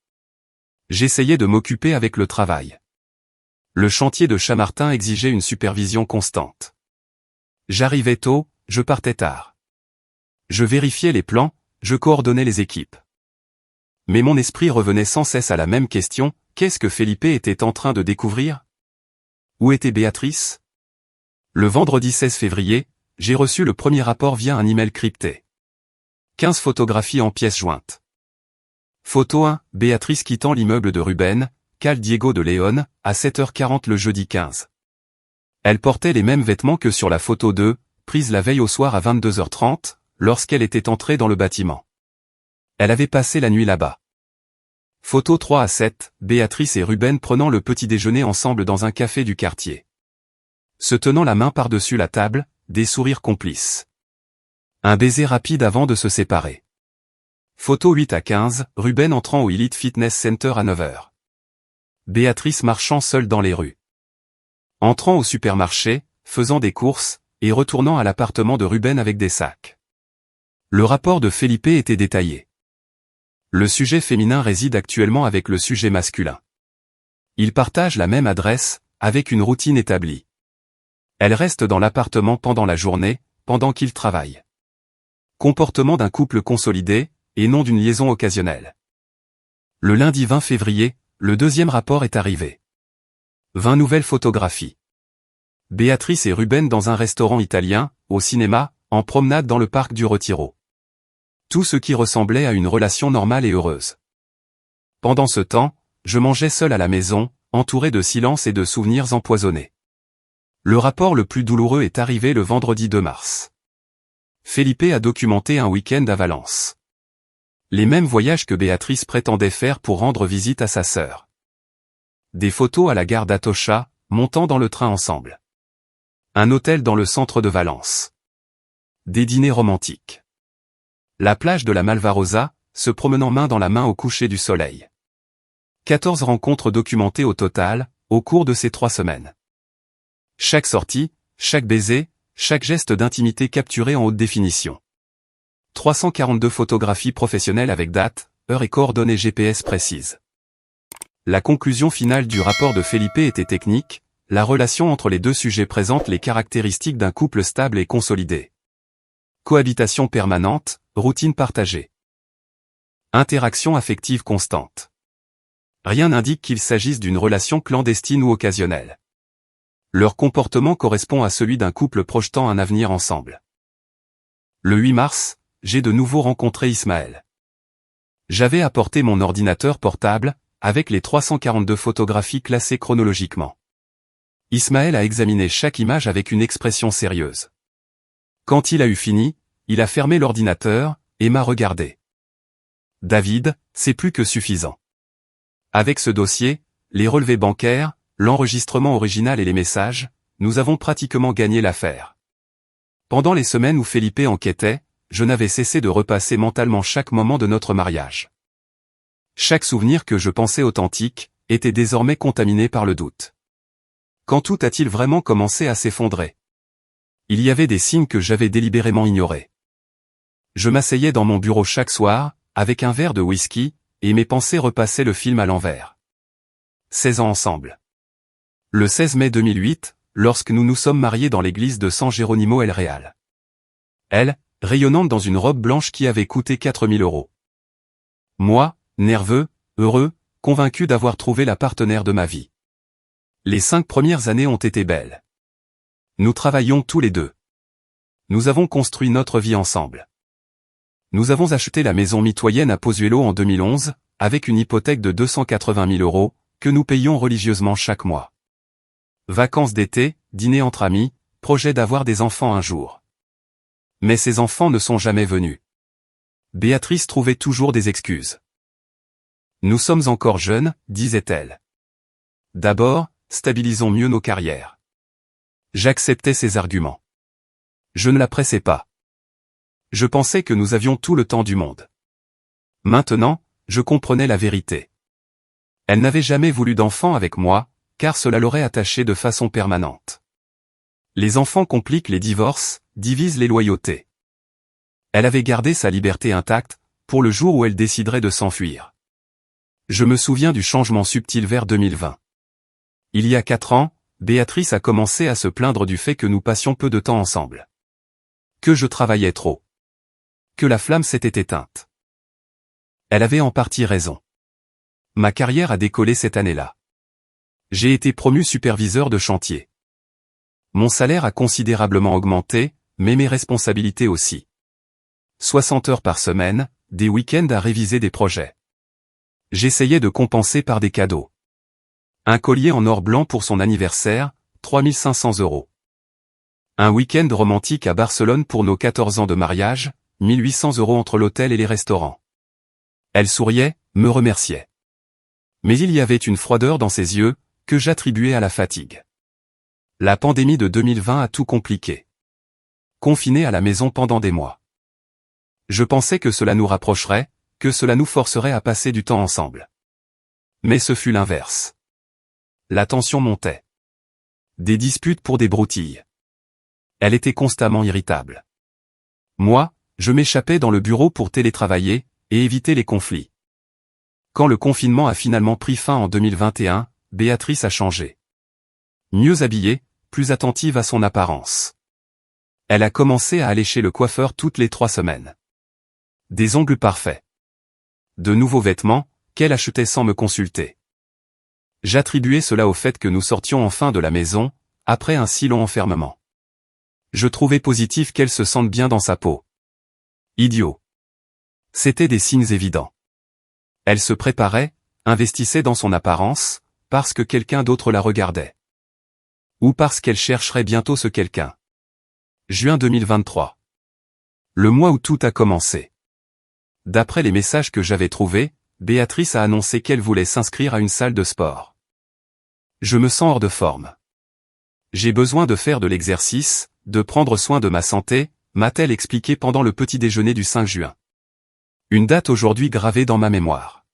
J'essayais de m'occuper avec le travail. Le chantier de Chamartin exigeait une supervision constante. J'arrivais tôt, je partais tard. Je vérifiais les plans, je coordonnais les équipes. Mais mon esprit revenait sans cesse à la même question, qu'est-ce que Felipe était en train de découvrir? Où était Béatrice? Le vendredi 16 février, j'ai reçu le premier rapport via un email crypté. 15 photographies en pièces jointes. Photo 1, Béatrice quittant l'immeuble de Ruben, Cal Diego de León, à 7h40 le jeudi 15. Elle portait les mêmes vêtements que sur la photo 2, prise la veille au soir à 22h30, lorsqu'elle était entrée dans le bâtiment. Elle avait passé la nuit là-bas. Photo 3 à 7, Béatrice et Ruben prenant le petit déjeuner ensemble dans un café du quartier. Se tenant la main par-dessus la table, des sourires complices. Un baiser rapide avant de se séparer. Photo 8 à 15, Ruben entrant au Elite Fitness Center à 9h. Béatrice marchant seule dans les rues. Entrant au supermarché, faisant des courses, et retournant à l'appartement de Ruben avec des sacs. Le rapport de Felipe était détaillé. Le sujet féminin réside actuellement avec le sujet masculin. Ils partagent la même adresse, avec une routine établie. Elle reste dans l'appartement pendant la journée, pendant qu'il travaille. Comportement d'un couple consolidé, et non d'une liaison occasionnelle. Le lundi 20 février, le deuxième rapport est arrivé. 20 nouvelles photographies. Béatrice et Ruben dans un restaurant italien, au cinéma, en promenade dans le parc du Retiro. Tout ce qui ressemblait à une relation normale et heureuse. Pendant ce temps, je mangeais seul à la maison, entouré de silence et de souvenirs empoisonnés. Le rapport le plus douloureux est arrivé le vendredi 2 mars. Felipe a documenté un week-end à Valence. Les mêmes voyages que Béatrice prétendait faire pour rendre visite à sa sœur. Des photos à la gare d'Atocha, montant dans le train ensemble. Un hôtel dans le centre de Valence. Des dîners romantiques. La plage de la Malvarosa, se promenant main dans la main au coucher du soleil. 14 rencontres documentées au total, au cours de ces 3 semaines. Chaque sortie, chaque baiser, chaque geste d'intimité capturé en haute définition. 342 photographies professionnelles avec date, heure et coordonnées GPS précises. La conclusion finale du rapport de Felipe était technique, la relation entre les deux sujets présente les caractéristiques d'un couple stable et consolidé. Cohabitation permanente, routine partagée. Interaction affective constante. Rien n'indique qu'il s'agisse d'une relation clandestine ou occasionnelle. Leur comportement correspond à celui d'un couple projetant un avenir ensemble. Le 8 mars, j'ai de nouveau rencontré Ismaël. J'avais apporté mon ordinateur portable, avec les 342 photographies classées chronologiquement. Ismaël a examiné chaque image avec une expression sérieuse. Quand il a eu fini, il a fermé l'ordinateur, et m'a regardé. David, c'est plus que suffisant. Avec ce dossier, les relevés bancaires, l'enregistrement original et les messages, nous avons pratiquement gagné l'affaire. Pendant les semaines où Felipe enquêtait, je n'avais cessé de repasser mentalement chaque moment de notre mariage. Chaque souvenir que je pensais authentique, était désormais contaminé par le doute. Quand tout a-t-il vraiment commencé à s'effondrer? Il y avait des signes que j'avais délibérément ignorés. Je m'asseyais dans mon bureau chaque soir, avec un verre de whisky, et mes pensées repassaient le film à l'envers. 16 ans ensemble. Le 16 mai 2008, lorsque nous nous sommes mariés dans l'église de San Geronimo El Real. Elle, rayonnante dans une robe blanche qui avait coûté 4000 €. Moi, nerveux, heureux, convaincu d'avoir trouvé la partenaire de ma vie. Les 5 premières années ont été belles. Nous travaillions tous les deux. Nous avons construit notre vie ensemble. Nous avons acheté la maison mitoyenne à Pozuelo en 2011, avec une hypothèque de 280 000 €, que nous payions religieusement chaque mois. Vacances d'été, dîner entre amis, projet d'avoir des enfants un jour. Mais ces enfants ne sont jamais venus. Béatrice trouvait toujours des excuses. Nous sommes encore jeunes, disait-elle. D'abord, stabilisons mieux nos carrières. J'acceptais ses arguments. Je ne la pressais pas. Je pensais que nous avions tout le temps du monde. Maintenant, je comprenais la vérité. Elle n'avait jamais voulu d'enfant avec moi, car cela l'aurait attachée de façon permanente. Les enfants compliquent les divorces, divisent les loyautés. Elle avait gardé sa liberté intacte, pour le jour où elle déciderait de s'enfuir. Je me souviens du changement subtil vers 2020. Il y a 4 ans, Béatrice a commencé à se plaindre du fait que nous passions peu de temps ensemble. Que je travaillais trop. Que la flamme s'était éteinte. Elle avait en partie raison. Ma carrière a décollé cette année-là. J'ai été promu superviseur de chantier. Mon salaire a considérablement augmenté, mais mes responsabilités aussi. 60 heures par semaine, des week-ends à réviser des projets. J'essayais de compenser par des cadeaux. Un collier en or blanc pour son anniversaire, 3500 €. Un week-end romantique à Barcelone pour nos 14 ans de mariage, 1800 € entre l'hôtel et les restaurants. Elle souriait, me remerciait. Mais il y avait une froideur dans ses yeux, que j'attribuais à la fatigue. La pandémie de 2020 a tout compliqué. Confiné à la maison pendant des mois. Je pensais que cela nous rapprocherait, que cela nous forcerait à passer du temps ensemble. Mais ce fut l'inverse. La tension montait. Des disputes pour des broutilles. Elle était constamment irritable. Moi, je m'échappais dans le bureau pour télétravailler, et éviter les conflits. Quand le confinement a finalement pris fin en 2021, Béatrice a changé. Mieux habillée, plus attentive à son apparence. Elle a commencé à aller chez le coiffeur toutes les 3 semaines. Des ongles parfaits. De nouveaux vêtements, qu'elle achetait sans me consulter. J'attribuais cela au fait que nous sortions enfin de la maison, après un si long enfermement. Je trouvais positif qu'elle se sente bien dans sa peau. Idiot. C'étaient des signes évidents. Elle se préparait, investissait dans son apparence, parce que quelqu'un d'autre la regardait. Ou parce qu'elle chercherait bientôt ce quelqu'un. Juin 2023. Le mois où tout a commencé. D'après les messages que j'avais trouvés, Béatrice a annoncé qu'elle voulait s'inscrire à une salle de sport. Je me sens hors de forme. J'ai besoin de faire de l'exercice, de prendre soin de ma santé, m'a-t-elle expliqué pendant le petit déjeuner du 5 juin. Une date aujourd'hui gravée dans ma mémoire.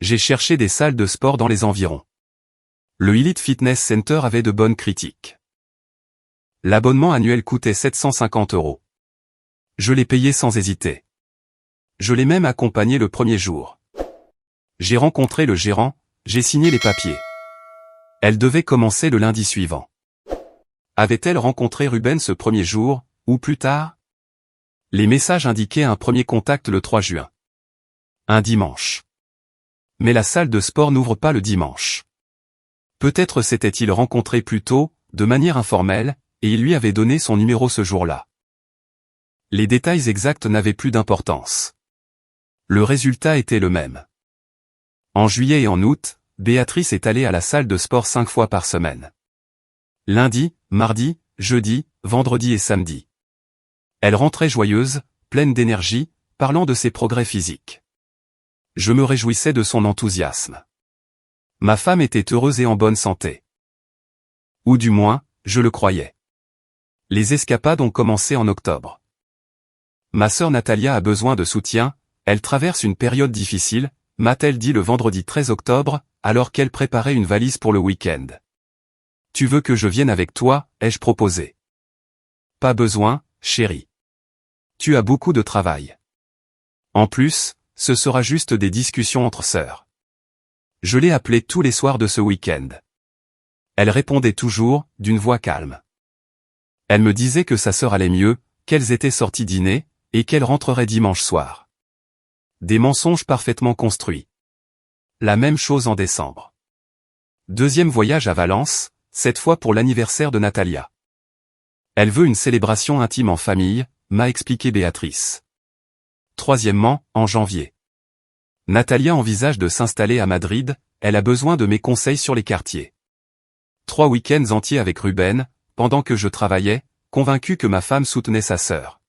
J'ai cherché des salles de sport dans les environs. Le Elite Fitness Center avait de bonnes critiques. L'abonnement annuel coûtait 750 €. Je l'ai payé sans hésiter. Je l'ai même accompagné le premier jour. J'ai rencontré le gérant, j'ai signé les papiers. Elle devait commencer le lundi suivant. Avait-elle rencontré Ruben ce premier jour, ou plus tard? Les messages indiquaient un premier contact le 3 juin. Un dimanche. Mais la salle de sport n'ouvre pas le dimanche. Peut-être s'était-il rencontré plus tôt, de manière informelle, et il lui avait donné son numéro ce jour-là. Les détails exacts n'avaient plus d'importance. Le résultat était le même. En juillet et en août, Béatrice est allée à la salle de sport 5 fois par semaine. Lundi, mardi, jeudi, vendredi et samedi. Elle rentrait joyeuse, pleine d'énergie, parlant de ses progrès physiques. Je me réjouissais de son enthousiasme. Ma femme était heureuse et en bonne santé. Ou du moins, je le croyais. Les escapades ont commencé en octobre. Ma sœur Natalia a besoin de soutien, elle traverse une période difficile, m'a-t-elle dit le vendredi 13 octobre, alors qu'elle préparait une valise pour le week-end. Tu veux que je vienne avec toi, ai-je proposé. Pas besoin, chérie. Tu as beaucoup de travail. En plus, ce sera juste des discussions entre sœurs. Je l'ai appelée tous les soirs de ce week-end. Elle répondait toujours, d'une voix calme. Elle me disait que sa sœur allait mieux, qu'elles étaient sorties dîner, et qu'elle rentrerait dimanche soir. Des mensonges parfaitement construits. La même chose en décembre. Deuxième voyage à Valence, cette fois pour l'anniversaire de Natalia. Elle veut une célébration intime en famille, m'a expliqué Béatrice. Troisièmement, en janvier. Natalia envisage de s'installer à Madrid, elle a besoin de mes conseils sur les quartiers. 3 week-ends entiers avec Ruben, pendant que je travaillais, convaincu que ma femme soutenait sa sœur.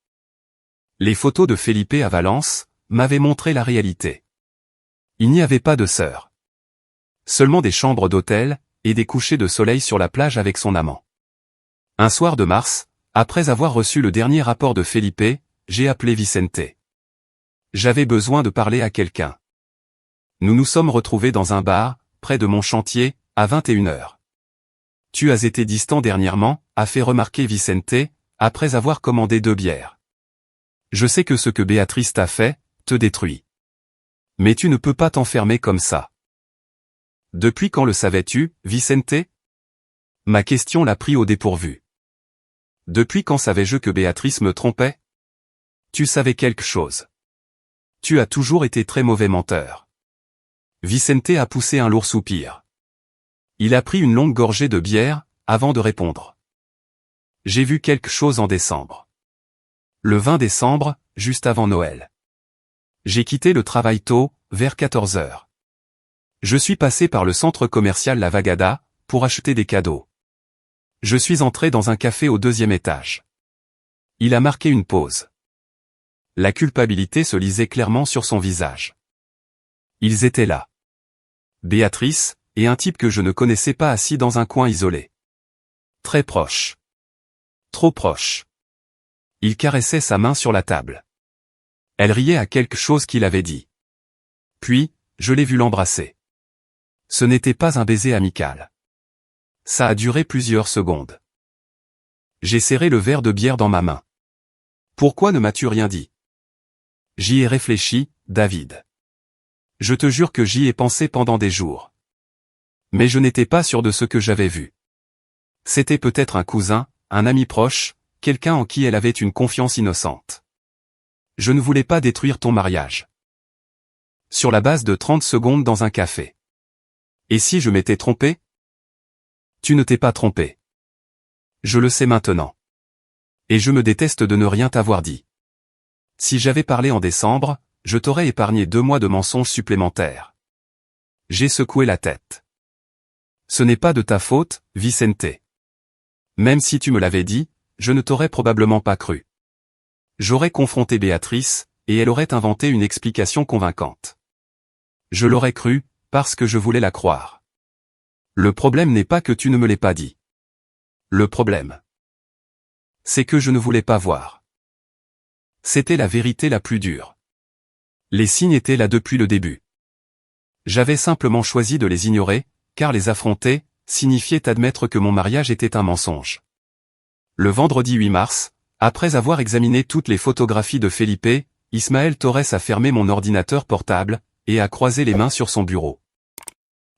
Les photos de Felipe à Valence m'avaient montré la réalité. Il n'y avait pas de sœur. Seulement des chambres d'hôtel, et des couchers de soleil sur la plage avec son amant. Un soir de mars, après avoir reçu le dernier rapport de Felipe, j'ai appelé Vicente. J'avais besoin de parler à quelqu'un. Nous nous sommes retrouvés dans un bar, près de mon chantier, à 21 h. Tu as été distant dernièrement, a fait remarquer Vicente, après avoir commandé 2 bières. Je sais que ce que Béatrice t'a fait, te détruit. Mais tu ne peux pas t'enfermer comme ça. Depuis quand le savais-tu, Vicente? Ma question l'a pris au dépourvu. Depuis quand savais-je que Béatrice me trompait? Tu savais quelque chose. Tu as toujours été très mauvais menteur. Vicente a poussé un lourd soupir. Il a pris une longue gorgée de bière, avant de répondre. J'ai vu quelque chose en décembre. Le 20 décembre, juste avant Noël. J'ai quitté le travail tôt, vers 14 h. Je suis passé par le centre commercial La Vagada, pour acheter des cadeaux. Je suis entré dans un café au 2e étage. Il a marqué une pause. La culpabilité se lisait clairement sur son visage. Ils étaient là. Béatrice, et un type que je ne connaissais pas assis dans un coin isolé. Très proche. Trop proche. Il caressait sa main sur la table. Elle riait à quelque chose qu'il avait dit. Puis, je l'ai vu l'embrasser. Ce n'était pas un baiser amical. Ça a duré plusieurs secondes. J'ai serré le verre de bière dans ma main. Pourquoi ne m'as-tu rien dit? J'y ai réfléchi, David. Je te jure que j'y ai pensé pendant des jours. Mais je n'étais pas sûr de ce que j'avais vu. C'était peut-être un cousin, un ami proche, quelqu'un en qui elle avait une confiance innocente. Je ne voulais pas détruire ton mariage. Sur la base de 30 secondes dans un café. Et si je m'étais trompé? Tu ne t'es pas trompé. Je le sais maintenant. Et je me déteste de ne rien t'avoir dit. Si j'avais parlé en décembre, je t'aurais épargné 2 mois de mensonges supplémentaires. J'ai secoué la tête. Ce n'est pas de ta faute, Vicente. Même si tu me l'avais dit, je ne t'aurais probablement pas cru. J'aurais confronté Béatrice, et elle aurait inventé une explication convaincante. Je l'aurais cru, parce que je voulais la croire. Le problème n'est pas que tu ne me l'aies pas dit. Le problème, c'est que je ne voulais pas voir. C'était la vérité la plus dure. Les signes étaient là depuis le début. J'avais simplement choisi de les ignorer, car les affronter, signifiait admettre que mon mariage était un mensonge. Le vendredi 8 mars, après avoir examiné toutes les photographies de Felipe, Ismaël Torres a fermé mon ordinateur portable, et a croisé les mains sur son bureau.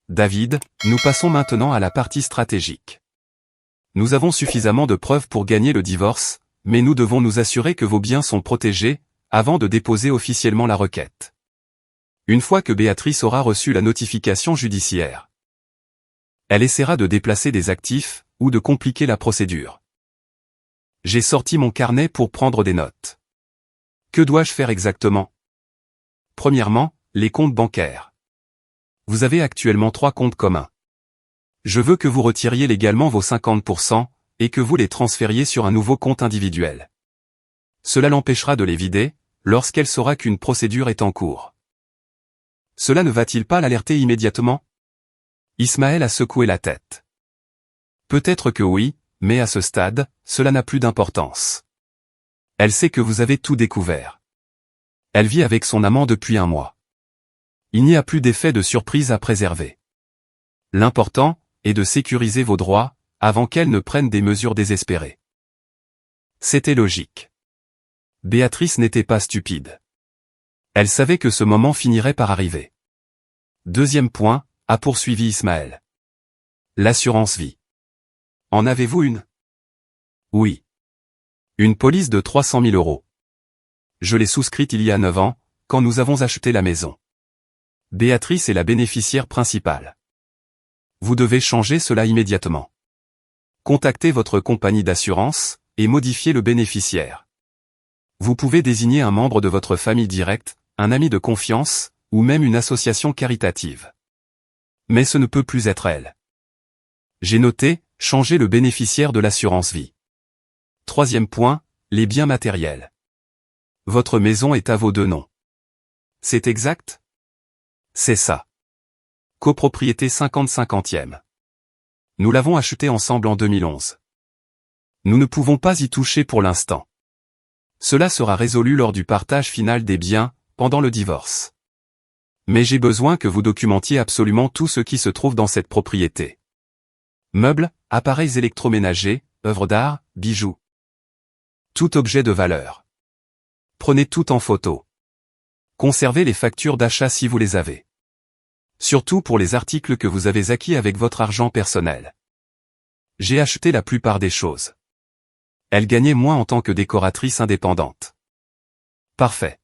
David, nous passons maintenant à la partie stratégique. Nous avons suffisamment de preuves pour gagner le divorce, mais nous devons nous assurer que vos biens sont protégés, avant de déposer officiellement la requête. Une fois que Béatrice aura reçu la notification judiciaire, elle essaiera de déplacer des actifs, ou de compliquer la procédure. J'ai sorti mon carnet pour prendre des notes. Que dois-je faire exactement? Premièrement, les comptes bancaires. Vous avez actuellement 3 comptes communs. Je veux que vous retiriez légalement vos 50%, et que vous les transfériez sur un nouveau compte individuel. Cela l'empêchera de les vider, lorsqu'elle saura qu'une procédure est en cours. Cela ne va-t-il pas l'alerter immédiatement? Ismaël a secoué la tête. Peut-être que oui, mais à ce stade, cela n'a plus d'importance. Elle sait que vous avez tout découvert. Elle vit avec son amant depuis 1 mois. Il n'y a plus d'effet de surprise à préserver. L'important est de sécuriser vos droits, avant qu'elle ne prenne des mesures désespérées. C'était logique. Béatrice n'était pas stupide. Elle savait que ce moment finirait par arriver. Deuxième point, a poursuivi Ismaël. L'assurance vie. En avez-vous une? Oui. Une police de 300 000 €. Je l'ai souscrite il y a 9 ans, quand nous avons acheté la maison. Béatrice est la bénéficiaire principale. Vous devez changer cela immédiatement. Contactez votre compagnie d'assurance, et modifiez le bénéficiaire. Vous pouvez désigner un membre de votre famille directe, un ami de confiance, ou même une association caritative. Mais ce ne peut plus être elle. J'ai noté, changer le bénéficiaire de l'assurance vie. Troisième point, les biens matériels. Votre maison est à vos 2 noms. C'est exact? C'est ça. Copropriété 50/50e. Nous l'avons acheté ensemble en 2011. Nous ne pouvons pas y toucher pour l'instant. Cela sera résolu lors du partage final des biens, pendant le divorce. Mais j'ai besoin que vous documentiez absolument tout ce qui se trouve dans cette propriété. Meubles, appareils électroménagers, œuvres d'art, bijoux. Tout objet de valeur. Prenez tout en photo. Conservez les factures d'achat si vous les avez. Surtout pour les articles que vous avez acquis avec votre argent personnel. J'ai acheté la plupart des choses. Elle gagnait moins en tant que décoratrice indépendante. Parfait.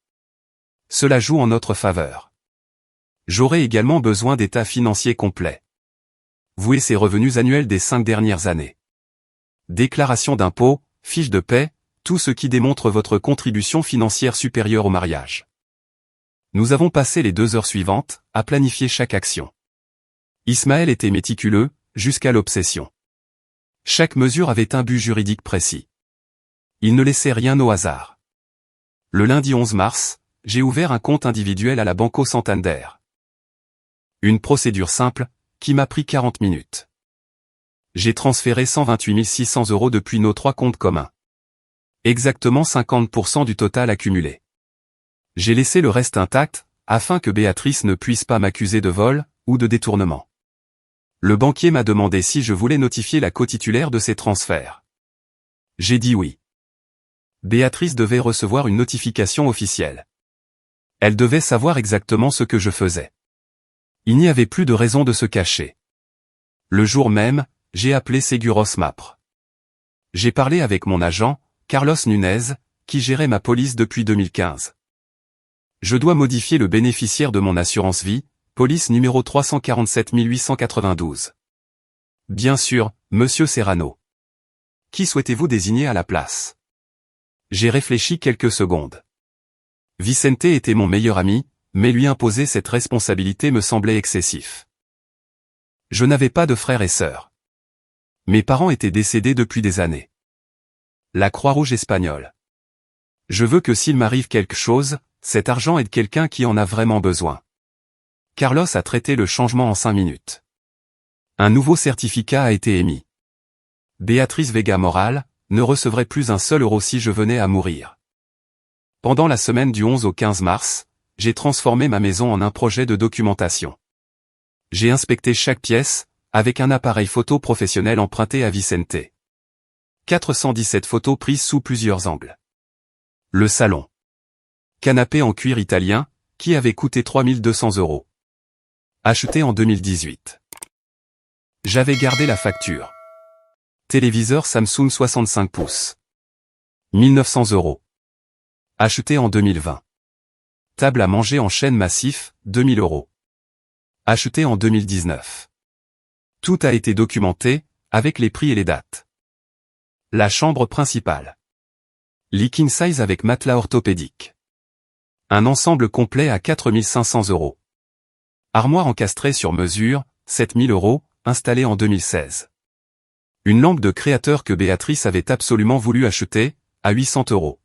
Cela joue en notre faveur. J'aurai également besoin d'état financier complet. Vous et ses revenus annuels des 5 dernières années. Déclaration d'impôt, fiche de paie, tout ce qui démontre votre contribution financière supérieure au mariage. Nous avons passé les 2 heures suivantes, à planifier chaque action. Ismaël était méticuleux, jusqu'à l'obsession. Chaque mesure avait un but juridique précis. Il ne laissait rien au hasard. Le lundi 11 mars, j'ai ouvert un compte individuel à la Banco Santander. Une procédure simple, qui m'a pris 40 minutes. J'ai transféré 128 600 € depuis nos 3 comptes communs. Exactement 50% du total accumulé. J'ai laissé le reste intact, afin que Béatrice ne puisse pas m'accuser de vol, ou de détournement. Le banquier m'a demandé si je voulais notifier la cotitulaire de ces transferts. J'ai dit oui. Béatrice devait recevoir une notification officielle. Elle devait savoir exactement ce que je faisais. Il n'y avait plus de raison de se cacher. Le jour même, j'ai appelé Seguros Mapfre. J'ai parlé avec mon agent, Carlos Nunez, qui gérait ma police depuis 2015. Je dois modifier le bénéficiaire de mon assurance vie, police numéro 347 892. Bien sûr, Monsieur Serrano. Qui souhaitez-vous désigner à la place? J'ai réfléchi quelques secondes. Vicente était mon meilleur ami, mais lui imposer cette responsabilité me semblait excessif. Je n'avais pas de frères et sœurs. Mes parents étaient décédés depuis des années. La Croix-Rouge espagnole. Je veux que s'il m'arrive quelque chose, cet argent est de quelqu'un qui en a vraiment besoin. Carlos a traité le changement en 5 minutes. Un nouveau certificat a été émis. Béatrice Vega Moral ne recevrait plus un seul euro si je venais à mourir. Pendant la semaine du 11 au 15 mars, j'ai transformé ma maison en un projet de documentation. J'ai inspecté chaque pièce, avec un appareil photo professionnel emprunté à Vicente. 417 photos prises sous plusieurs angles. Le salon. Canapé en cuir italien, qui avait coûté 3200 €. Acheté en 2018. J'avais gardé la facture. Téléviseur Samsung 65 pouces. 1900 €. Acheté en 2020. Table à manger en chêne massif, 2000 €. Acheté en 2019. Tout a été documenté, avec les prix et les dates. La chambre principale. Lit king size avec matelas orthopédique. Un ensemble complet à 4500 €. Armoire encastrée sur mesure, 7000 €, installée en 2016. Une lampe de créateur que Béatrice avait absolument voulu acheter, à 800 €.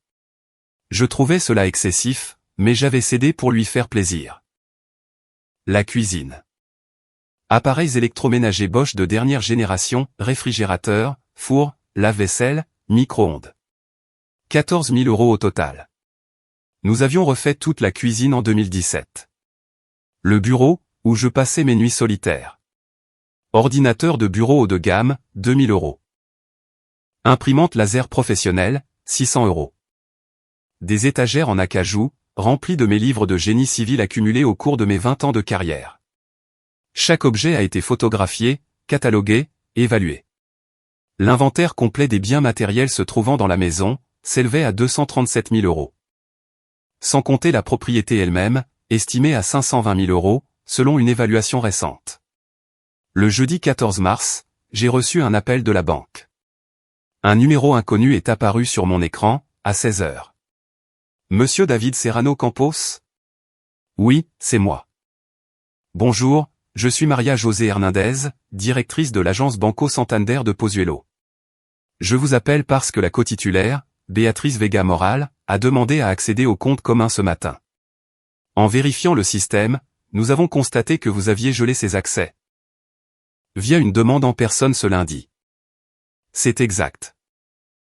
Je trouvais cela excessif, mais j'avais cédé pour lui faire plaisir. La cuisine. Appareils électroménagers Bosch de dernière génération, réfrigérateur, four, lave-vaisselle, micro-ondes. 14 000 € au total. Nous avions refait toute la cuisine en 2017. Le bureau, où je passais mes nuits solitaires. Ordinateur de bureau haut de gamme, 2000 €. Imprimante laser professionnelle, 600 €. Des étagères en acajou, remplies de mes livres de génie civil accumulés au cours de mes 20 ans de carrière. Chaque objet a été photographié, catalogué, évalué. L'inventaire complet des biens matériels se trouvant dans la maison, s'élevait à 237 000 €. Sans compter la propriété elle-même, estimée à 520 000 €, selon une évaluation récente. Le jeudi 14 mars, j'ai reçu un appel de la banque. Un numéro inconnu est apparu sur mon écran, à 16 h. Monsieur David Serrano Campos? Oui, c'est moi. Bonjour, je suis Maria José Hernandez, directrice de l'agence Banco Santander de Pozuelo. Je vous appelle parce que la cotitulaire, Béatrice Vega Moral, a demandé à accéder au compte commun ce matin. En vérifiant le système, nous avons constaté que vous aviez gelé ses accès. Via une demande en personne ce lundi. C'est exact.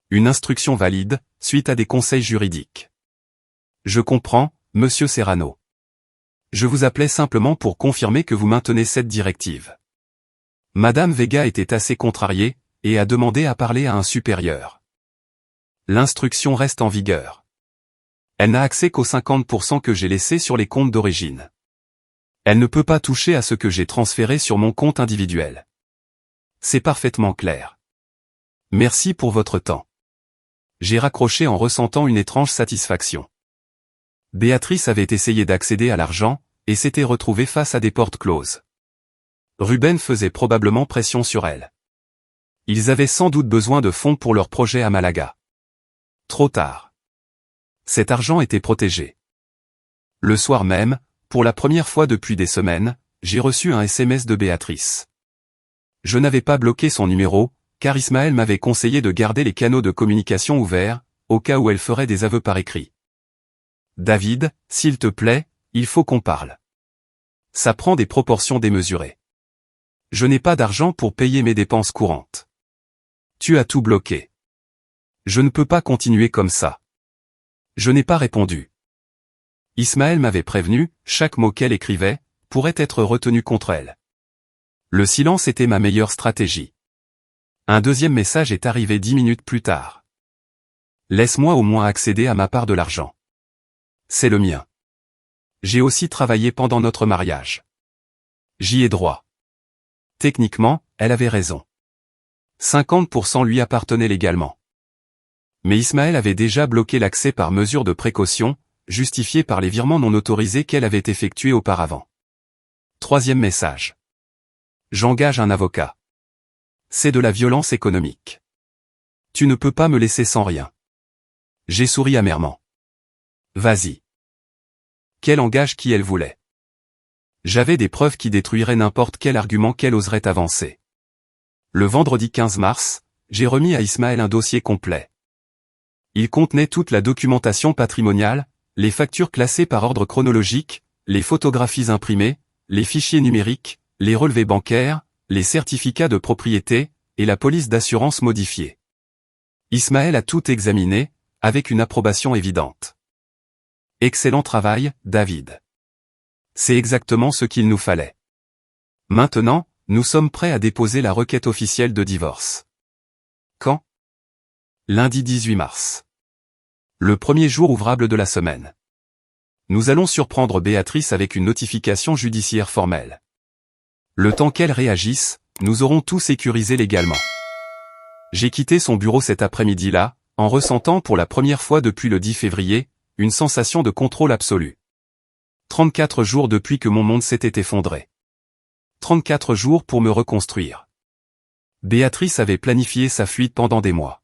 Une instruction valide, suite à des conseils juridiques. Je comprends, monsieur Serrano. Je vous appelais simplement pour confirmer que vous maintenez cette directive. Madame Vega était assez contrariée, et a demandé à parler à un supérieur. L'instruction reste en vigueur. Elle n'a accès qu'aux 50% que j'ai laissés sur les comptes d'origine. Elle ne peut pas toucher à ce que j'ai transféré sur mon compte individuel. C'est parfaitement clair. Merci pour votre temps. J'ai raccroché en ressentant une étrange satisfaction. Béatrice avait essayé d'accéder à l'argent, et s'était retrouvée face à des portes closes. Ruben faisait probablement pression sur elle. Ils avaient sans doute besoin de fonds pour leur projet à Malaga. Trop tard. Cet argent était protégé. Le soir même, pour la première fois depuis des semaines, j'ai reçu un SMS de Béatrice. Je n'avais pas bloqué son numéro, car Ismaël m'avait conseillé de garder les canaux de communication ouverts, au cas où elle ferait des aveux par écrit. David, s'il te plaît, il faut qu'on parle. Ça prend des proportions démesurées. Je n'ai pas d'argent pour payer mes dépenses courantes. Tu as tout bloqué. Je ne peux pas continuer comme ça. Je n'ai pas répondu. Ismaël m'avait prévenu, chaque mot qu'elle écrivait, pourrait être retenu contre elle. Le silence était ma meilleure stratégie. Un deuxième message est arrivé 10 minutes plus tard. Laisse-moi au moins accéder à ma part de l'argent. C'est le mien. J'ai aussi travaillé pendant notre mariage. J'y ai droit. Techniquement, elle avait raison. 50% lui appartenaient légalement. Mais Ismaël avait déjà bloqué l'accès par mesure de précaution, justifiée par les virements non autorisés qu'elle avait effectués auparavant. Troisième message. J'engage un avocat. C'est de la violence économique. Tu ne peux pas me laisser sans rien. J'ai souri amèrement. Vas-y. Qu'elle engage qui elle voulait. J'avais des preuves qui détruiraient n'importe quel argument qu'elle oserait avancer. Le vendredi 15 mars, j'ai remis à Ismaël un dossier complet. Il contenait toute la documentation patrimoniale, les factures classées par ordre chronologique, les photographies imprimées, les fichiers numériques, les relevés bancaires, les certificats de propriété, et la police d'assurance modifiée. Ismaël a tout examiné, avec une approbation évidente. Excellent travail, David. C'est exactement ce qu'il nous fallait. Maintenant, nous sommes prêts à déposer la requête officielle de divorce. Quand ? Lundi 18 mars. Le premier jour ouvrable de la semaine. Nous allons surprendre Béatrice avec une notification judiciaire formelle. Le temps qu'elle réagisse, nous aurons tout sécurisé légalement. J'ai quitté son bureau cet après-midi-là, en ressentant pour la première fois depuis le 10 février, une sensation de contrôle absolu. 34 jours depuis que mon monde s'était effondré. 34 jours pour me reconstruire. Béatrice avait planifié sa fuite pendant des mois.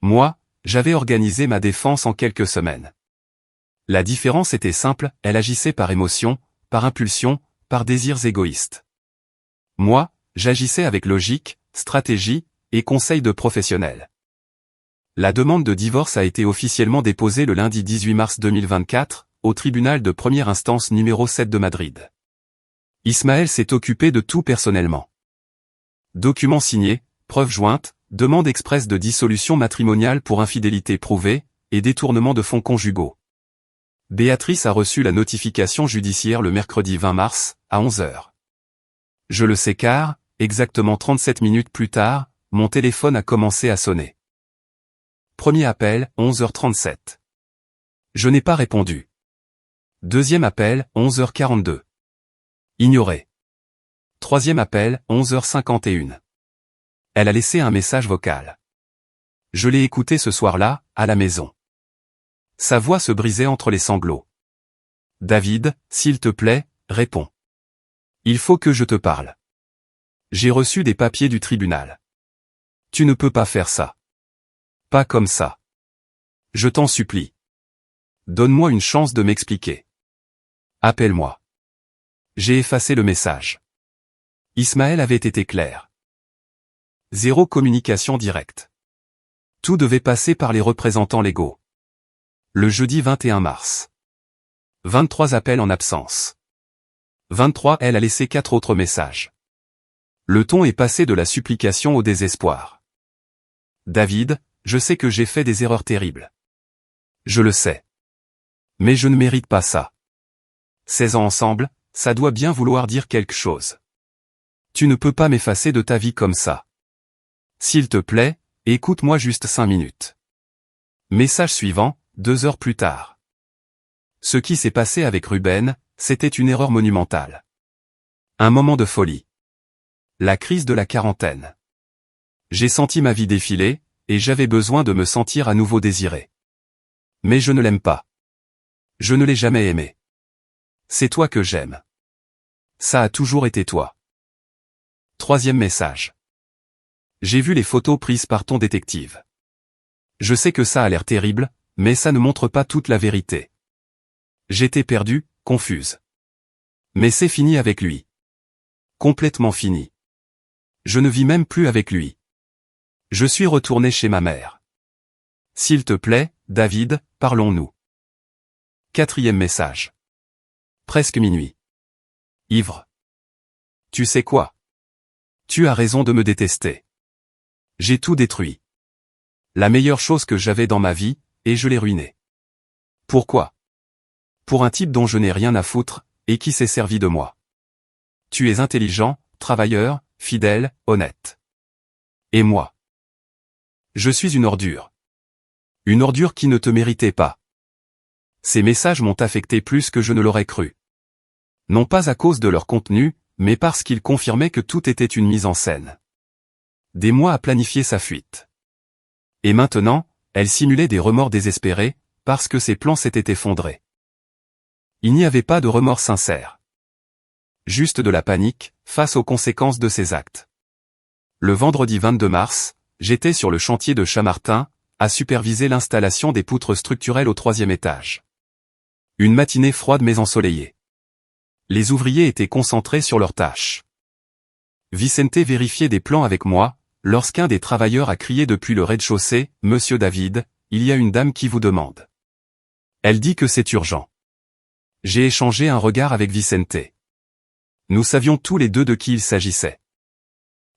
Moi, j'avais organisé ma défense en quelques semaines. La différence était simple, elle agissait par émotion, par impulsion, par désirs égoïstes. Moi, j'agissais avec logique, stratégie, et conseils de professionnels. La demande de divorce a été officiellement déposée le lundi 18 mars 2024, au tribunal de première instance numéro 7 de Madrid. Ismaël s'est occupé de tout personnellement. Documents signés, preuves jointes, demande expresse de dissolution matrimoniale pour infidélité prouvée, et détournement de fonds conjugaux. Béatrice a reçu la notification judiciaire le mercredi 20 mars, à 11h. Je le sais car, exactement 37 minutes plus tard, mon téléphone a commencé à sonner. Premier appel, 11h37. Je n'ai pas répondu. Deuxième appel, 11h42. Ignoré. Troisième appel, 11h51. Elle a laissé un message vocal. Je l'ai écouté ce soir-là, à la maison. Sa voix se brisait entre les sanglots. David, s'il te plaît, réponds. Il faut que je te parle. J'ai reçu des papiers du tribunal. Tu ne peux pas faire ça. Pas comme ça. Je t'en supplie. Donne-moi une chance de m'expliquer. Appelle-moi. J'ai effacé le message. Ismaël avait été clair. Zéro communication directe. Tout devait passer par les représentants légaux. Le jeudi 21 mars. 23 appels en absence. 23 elle a laissé 4 autres messages. Le ton est passé de la supplication au désespoir. David, je sais que j'ai fait des erreurs terribles. Je le sais. Mais je ne mérite pas ça. 16 ans ensemble, ça doit bien vouloir dire quelque chose. Tu ne peux pas m'effacer de ta vie comme ça. S'il te plaît, écoute-moi juste 5 minutes. Message suivant, 2 heures plus tard. Ce qui s'est passé avec Ruben, c'était une erreur monumentale. Un moment de folie. La crise de la quarantaine. J'ai senti ma vie défiler, et j'avais besoin de me sentir à nouveau désiré. Mais je ne l'aime pas. Je ne l'ai jamais aimé. C'est toi que j'aime. Ça a toujours été toi. Troisième message. J'ai vu les photos prises par ton détective. Je sais que ça a l'air terrible, mais ça ne montre pas toute la vérité. J'étais perdue, confuse. Mais c'est fini avec lui. Complètement fini. Je ne vis même plus avec lui. Je suis retourné chez ma mère. S'il te plaît, David, parlons-nous. Quatrième message. Presque minuit. Ivre. Tu sais quoi? Tu as raison de me détester. J'ai tout détruit. La meilleure chose que j'avais dans ma vie, et je l'ai ruinée. Pourquoi? Pour un type dont je n'ai rien à foutre, et qui s'est servi de moi. Tu es intelligent, travailleur, fidèle, honnête. Et moi? Je suis une ordure. Une ordure qui ne te méritait pas. Ces messages m'ont affecté plus que je ne l'aurais cru. Non pas à cause de leur contenu, mais parce qu'ils confirmaient que tout était une mise en scène. Des mois à planifier sa fuite. Et maintenant, elle simulait des remords désespérés, parce que ses plans s'étaient effondrés. Il n'y avait pas de remords sincères. Juste de la panique, face aux conséquences de ses actes. Le vendredi 22 mars, j'étais sur le chantier de Chamartin, à superviser l'installation des poutres structurelles au 3e étage. Une matinée froide mais ensoleillée. Les ouvriers étaient concentrés sur leurs tâches. Vicente vérifiait des plans avec moi, lorsqu'un des travailleurs a crié depuis le rez-de-chaussée, « Monsieur David, il y a une dame qui vous demande. » Elle dit que c'est urgent. J'ai échangé un regard avec Vicente. Nous savions tous les deux de qui il s'agissait.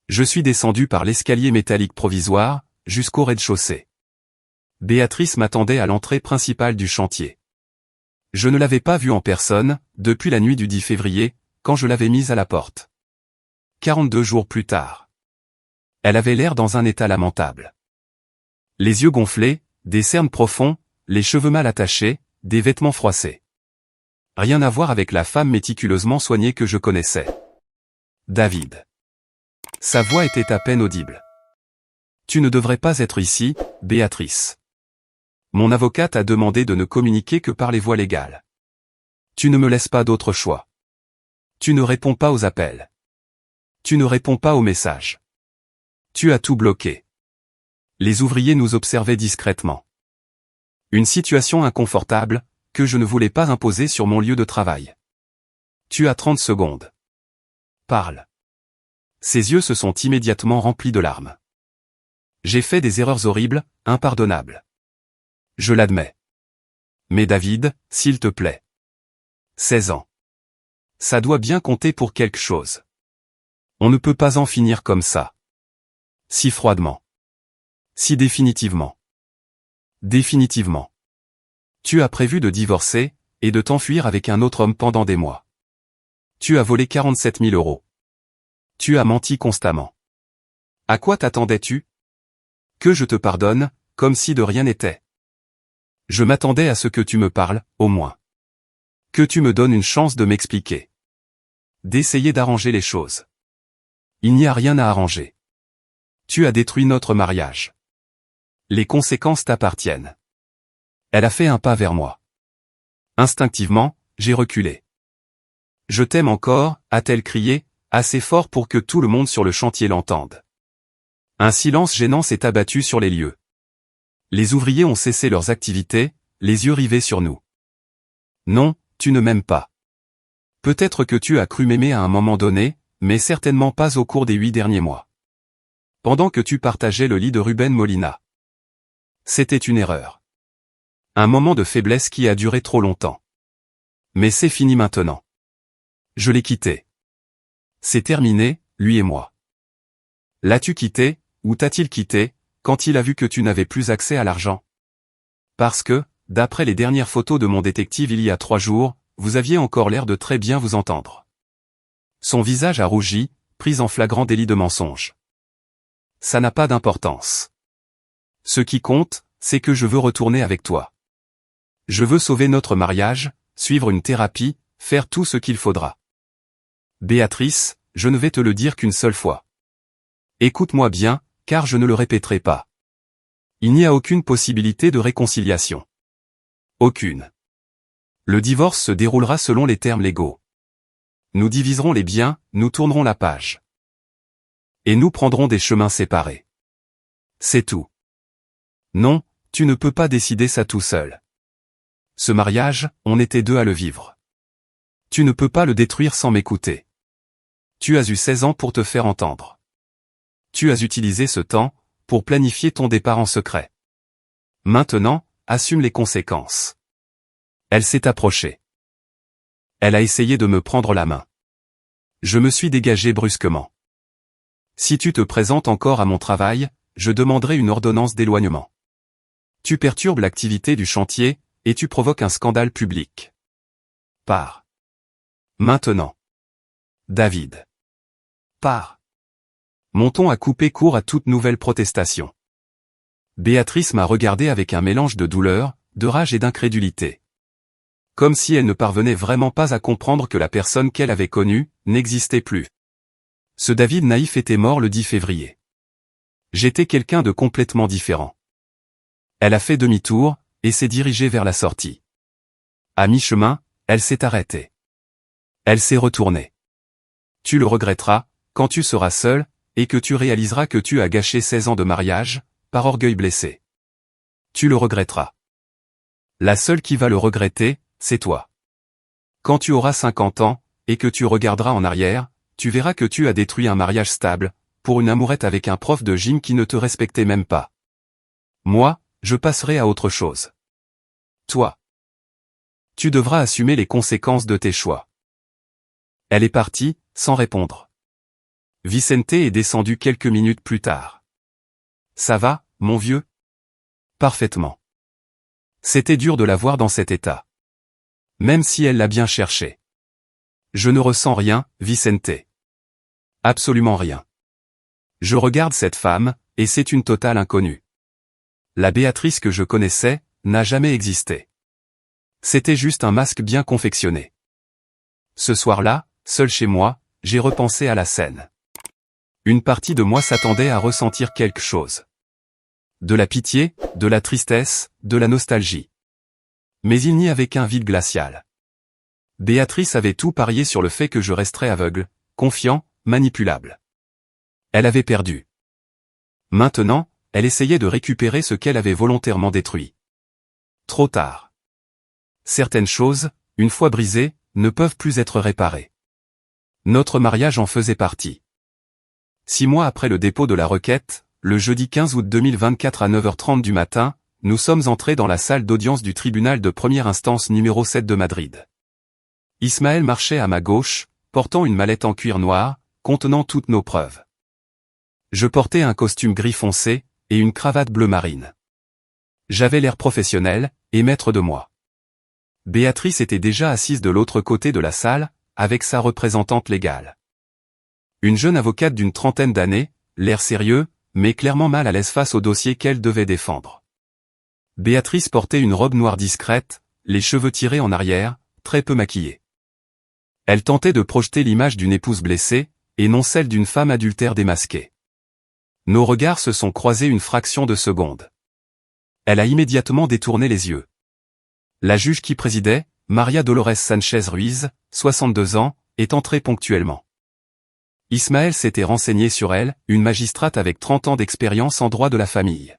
Je suis descendu par l'escalier métallique provisoire, jusqu'au rez-de-chaussée. Béatrice m'attendait à l'entrée principale du chantier. Je ne l'avais pas vue en personne, depuis la nuit du 10 février, quand je l'avais mise à la porte. 42 jours plus tard. Elle avait l'air dans un état lamentable. Les yeux gonflés, des cernes profonds, les cheveux mal attachés, des vêtements froissés. Rien à voir avec la femme méticuleusement soignée que je connaissais. David. Sa voix était à peine audible. Tu ne devrais pas être ici, Béatrice. Mon avocat t'a demandé de ne communiquer que par les voies légales. Tu ne me laisses pas d'autre choix. Tu ne réponds pas aux appels. Tu ne réponds pas aux messages. Tu as tout bloqué. Les ouvriers nous observaient discrètement. Une situation inconfortable, que je ne voulais pas imposer sur mon lieu de travail. Tu as 30 secondes. Parle. Ses yeux se sont immédiatement remplis de larmes. J'ai fait des erreurs horribles, impardonnables. Je l'admets. Mais David, s'il te plaît. 16 ans. Ça doit bien compter pour quelque chose. On ne peut pas en finir comme ça. Si froidement. Si définitivement. Définitivement. Tu as prévu de divorcer, et de t'enfuir avec un autre homme pendant des mois. Tu as volé 47 000 euros. Tu as menti constamment. À quoi t'attendais-tu? Que je te pardonne, comme si de rien n'était. Je m'attendais à ce que tu me parles, au moins. Que tu me donnes une chance de m'expliquer. D'essayer d'arranger les choses. Il n'y a rien à arranger. Tu as détruit notre mariage. Les conséquences t'appartiennent. Elle a fait un pas vers moi. Instinctivement, j'ai reculé. Je t'aime encore, a-t-elle crié, assez fort pour que tout le monde sur le chantier l'entende. Un silence gênant s'est abattu sur les lieux. Les ouvriers ont cessé leurs activités, les yeux rivés sur nous. Non, tu ne m'aimes pas. Peut-être que tu as cru m'aimer à un moment donné, mais certainement pas au cours des 8 derniers mois. Pendant que tu partageais le lit de Ruben Molina. C'était une erreur. Un moment de faiblesse qui a duré trop longtemps. Mais c'est fini maintenant. Je l'ai quitté. C'est terminé, lui et moi. L'as-tu quitté, ou t'a-t-il quitté, quand il a vu que tu n'avais plus accès à l'argent? Parce que, d'après les dernières photos de mon détective il y a 3 jours, vous aviez encore l'air de très bien vous entendre. Son visage a rougi, pris en flagrant délit de mensonge. Ça n'a pas d'importance. Ce qui compte, c'est que je veux retourner avec toi. Je veux sauver notre mariage, suivre une thérapie, faire tout ce qu'il faudra. Béatrice, je ne vais te le dire qu'une seule fois. Écoute-moi bien, car je ne le répéterai pas. Il n'y a aucune possibilité de réconciliation. Aucune. Le divorce se déroulera selon les termes légaux. Nous diviserons les biens, nous tournerons la page. Et nous prendrons des chemins séparés. C'est tout. Non, tu ne peux pas décider ça tout seul. Ce mariage, on était 2 à le vivre. Tu ne peux pas le détruire sans m'écouter. Tu as eu 16 ans pour te faire entendre. Tu as utilisé ce temps, pour planifier ton départ en secret. Maintenant, assume les conséquences. Elle s'est approchée. Elle a essayé de me prendre la main. Je me suis dégagé brusquement. Si tu te présentes encore à mon travail, je demanderai une ordonnance d'éloignement. Tu perturbes l'activité du chantier, et tu provoques un scandale public. Pars. Maintenant. David. Pars. Mon ton a coupé court à toute nouvelle protestation. Béatrice m'a regardé avec un mélange de douleur, de rage et d'incrédulité. Comme si elle ne parvenait vraiment pas à comprendre que la personne qu'elle avait connue, n'existait plus. Ce David naïf était mort le 10 février. J'étais quelqu'un de complètement différent. Elle a fait demi-tour, et s'est dirigée vers la sortie. À mi-chemin, elle s'est arrêtée. Elle s'est retournée. Tu le regretteras, quand tu seras seul, et que tu réaliseras que tu as gâché 16 ans de mariage, par orgueil blessé. Tu le regretteras. La seule qui va le regretter, c'est toi. Quand tu auras 50 ans, et que tu regarderas en arrière, tu verras que tu as détruit un mariage stable, pour une amourette avec un prof de gym qui ne te respectait même pas. Moi, je passerai à autre chose. Toi. Tu devras assumer les conséquences de tes choix. Elle est partie, sans répondre. Vicente est descendu quelques minutes plus tard. Ça va, mon vieux? Parfaitement. C'était dur de la voir dans cet état. Même si elle l'a bien cherché. Je ne ressens rien, Vicente. Absolument rien. Je regarde cette femme, et c'est une totale inconnue. La Béatrice que je connaissais, n'a jamais existé. C'était juste un masque bien confectionné. Ce soir-là, seul chez moi, j'ai repensé à la scène. Une partie de moi s'attendait à ressentir quelque chose. De la pitié, de la tristesse, de la nostalgie. Mais il n'y avait qu'un vide glacial. Béatrice avait tout parié sur le fait que je resterais aveugle, confiant, manipulable. Elle avait perdu. Maintenant, elle essayait de récupérer ce qu'elle avait volontairement détruit. Trop tard. Certaines choses, une fois brisées, ne peuvent plus être réparées. Notre mariage en faisait partie. 6 mois après le dépôt de la requête, le jeudi 15 août 2024 à 9h30 du matin, nous sommes entrés dans la salle d'audience du tribunal de première instance numéro 7 de Madrid. Ismaël marchait à ma gauche, portant une mallette en cuir noir, contenant toutes nos preuves. Je portais un costume gris foncé, et une cravate bleu marine. J'avais l'air professionnel, et maître de moi. Béatrice était déjà assise de l'autre côté de la salle, avec sa représentante légale. Une jeune avocate d'une trentaine d'années, l'air sérieux, mais clairement mal à l'aise face au dossier qu'elle devait défendre. Béatrice portait une robe noire discrète, les cheveux tirés en arrière, très peu maquillée. Elle tentait de projeter l'image d'une épouse blessée, et non celle d'une femme adultère démasquée. Nos regards se sont croisés une fraction de seconde. Elle a immédiatement détourné les yeux. La juge qui présidait, Maria Dolores Sanchez Ruiz, 62 ans, est entrée ponctuellement. Ismaël s'était renseigné sur elle, une magistrate avec 30 ans d'expérience en droit de la famille.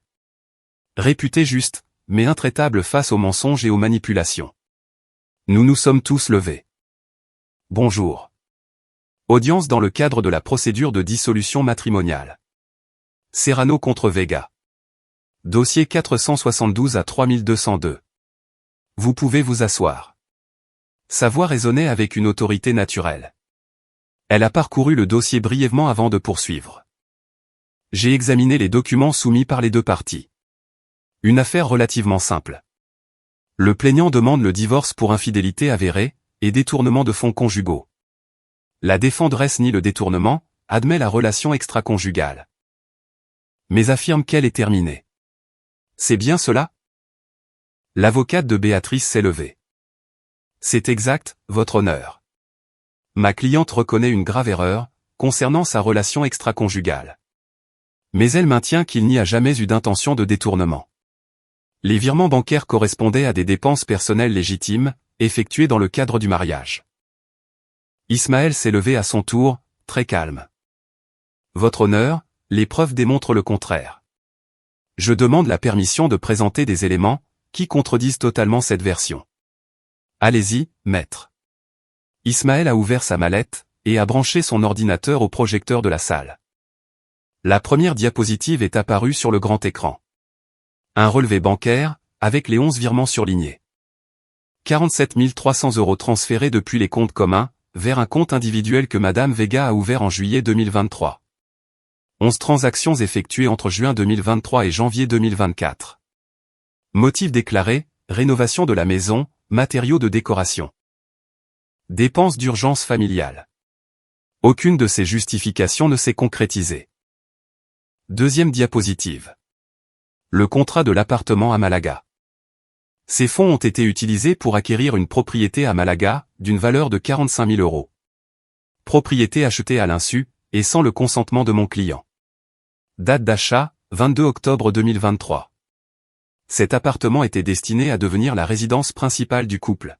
Réputée juste, mais intraitable face aux mensonges et aux manipulations. Nous nous sommes tous levés. Bonjour. Audience dans le cadre de la procédure de dissolution matrimoniale. Serrano contre Vega. Dossier 472 à 3202. Vous pouvez vous asseoir. Sa voix résonnait avec une autorité naturelle. Elle a parcouru le dossier brièvement avant de poursuivre. J'ai examiné les documents soumis par les deux parties. Une affaire relativement simple. Le plaignant demande le divorce pour infidélité avérée, et détournement de fonds conjugaux. La défenderesse nie le détournement, admet la relation extra-conjugale. Mais affirme qu'elle est terminée. C'est bien cela? L'avocate de Béatrice s'est levée. C'est exact, votre honneur. Ma cliente reconnaît une grave erreur, concernant sa relation extra-conjugale. Mais elle maintient qu'il n'y a jamais eu d'intention de détournement. Les virements bancaires correspondaient à des dépenses personnelles légitimes, effectuées dans le cadre du mariage. Ismaël s'est levé à son tour, très calme. Votre honneur, les preuves démontrent le contraire. Je demande la permission de présenter des éléments, qui contredisent totalement cette version. Allez-y, maître. Ismaël a ouvert sa mallette, et a branché son ordinateur au projecteur de la salle. La première diapositive est apparue sur le grand écran. Un relevé bancaire, avec les 11 virements surlignés. 47 300 € transférés depuis les comptes communs, vers un compte individuel que Madame Vega a ouvert en juillet 2023. 11 transactions effectuées entre juin 2023 et janvier 2024. Motif déclaré, rénovation de la maison, matériaux de décoration. Dépenses d'urgence familiale. Aucune de ces justifications ne s'est concrétisée. Deuxième diapositive. Le contrat de l'appartement à Malaga. Ces fonds ont été utilisés pour acquérir une propriété à Malaga, d'une valeur de 45 000 €. Propriété achetée à l'insu, et sans le consentement de mon client. Date d'achat, 22 octobre 2023. Cet appartement était destiné à devenir la résidence principale du couple.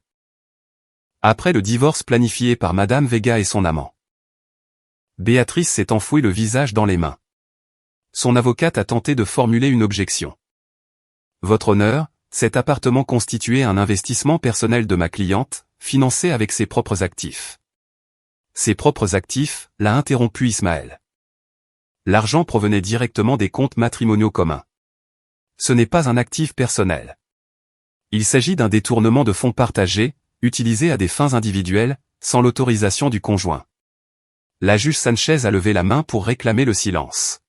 Après le divorce planifié par Madame Vega et son amant. Béatrice s'est enfouie le visage dans les mains. Son avocate a tenté de formuler une objection. Votre honneur, cet appartement constituait un investissement personnel de ma cliente, financé avec ses propres actifs. Ses propres actifs, l'a interrompu Ismaël. L'argent provenait directement des comptes matrimoniaux communs. Ce n'est pas un actif personnel. Il s'agit d'un détournement de fonds partagés, utilisé à des fins individuelles, sans l'autorisation du conjoint. La juge Sanchez a levé la main pour réclamer le silence.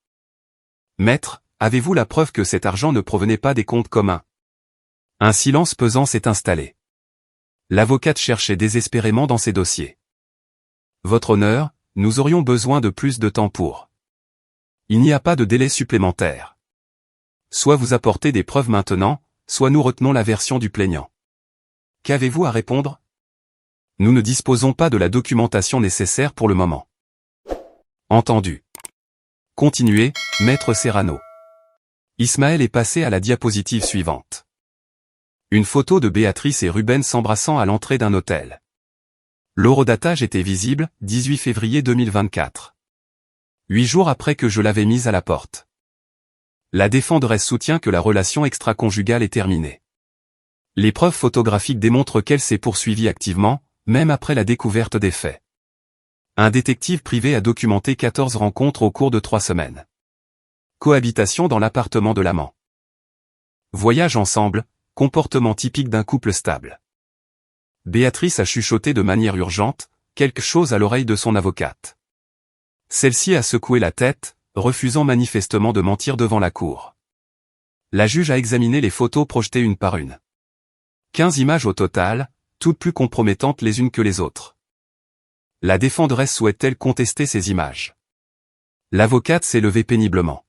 Maître, avez-vous la preuve que cet argent ne provenait pas des comptes communs? Un silence pesant s'est installé. L'avocate cherchait désespérément dans ses dossiers. Votre honneur, nous aurions besoin de plus de temps pour. Il n'y a pas de délai supplémentaire. Soit vous apportez des preuves maintenant, soit nous retenons la version du plaignant. Qu'avez-vous à répondre? Nous ne disposons pas de la documentation nécessaire pour le moment. Entendu. Continuez, maître Serrano. Ismaël est passé à la diapositive suivante. Une photo de Béatrice et Ruben s'embrassant à l'entrée d'un hôtel. L'horodatage était visible, 18 février 2024. 8 jours après que je l'avais mise à la porte. La défenderesse soutient que la relation extra-conjugale est terminée. Les preuves photographiques démontrent qu'elle s'est poursuivie activement, même après la découverte des faits. Un détective privé a documenté 14 rencontres au cours de 3 semaines. Cohabitation dans l'appartement de l'amant. Voyage ensemble, comportement typique d'un couple stable. Béatrice a chuchoté de manière urgente, quelque chose à l'oreille de son avocate. Celle-ci a secoué la tête, refusant manifestement de mentir devant la cour. La juge a examiné les photos projetées une par une. 15 images au total, toutes plus compromettantes les unes que les autres. La défenderesse souhaite-t-elle contester ces images? L'avocate s'est levée péniblement.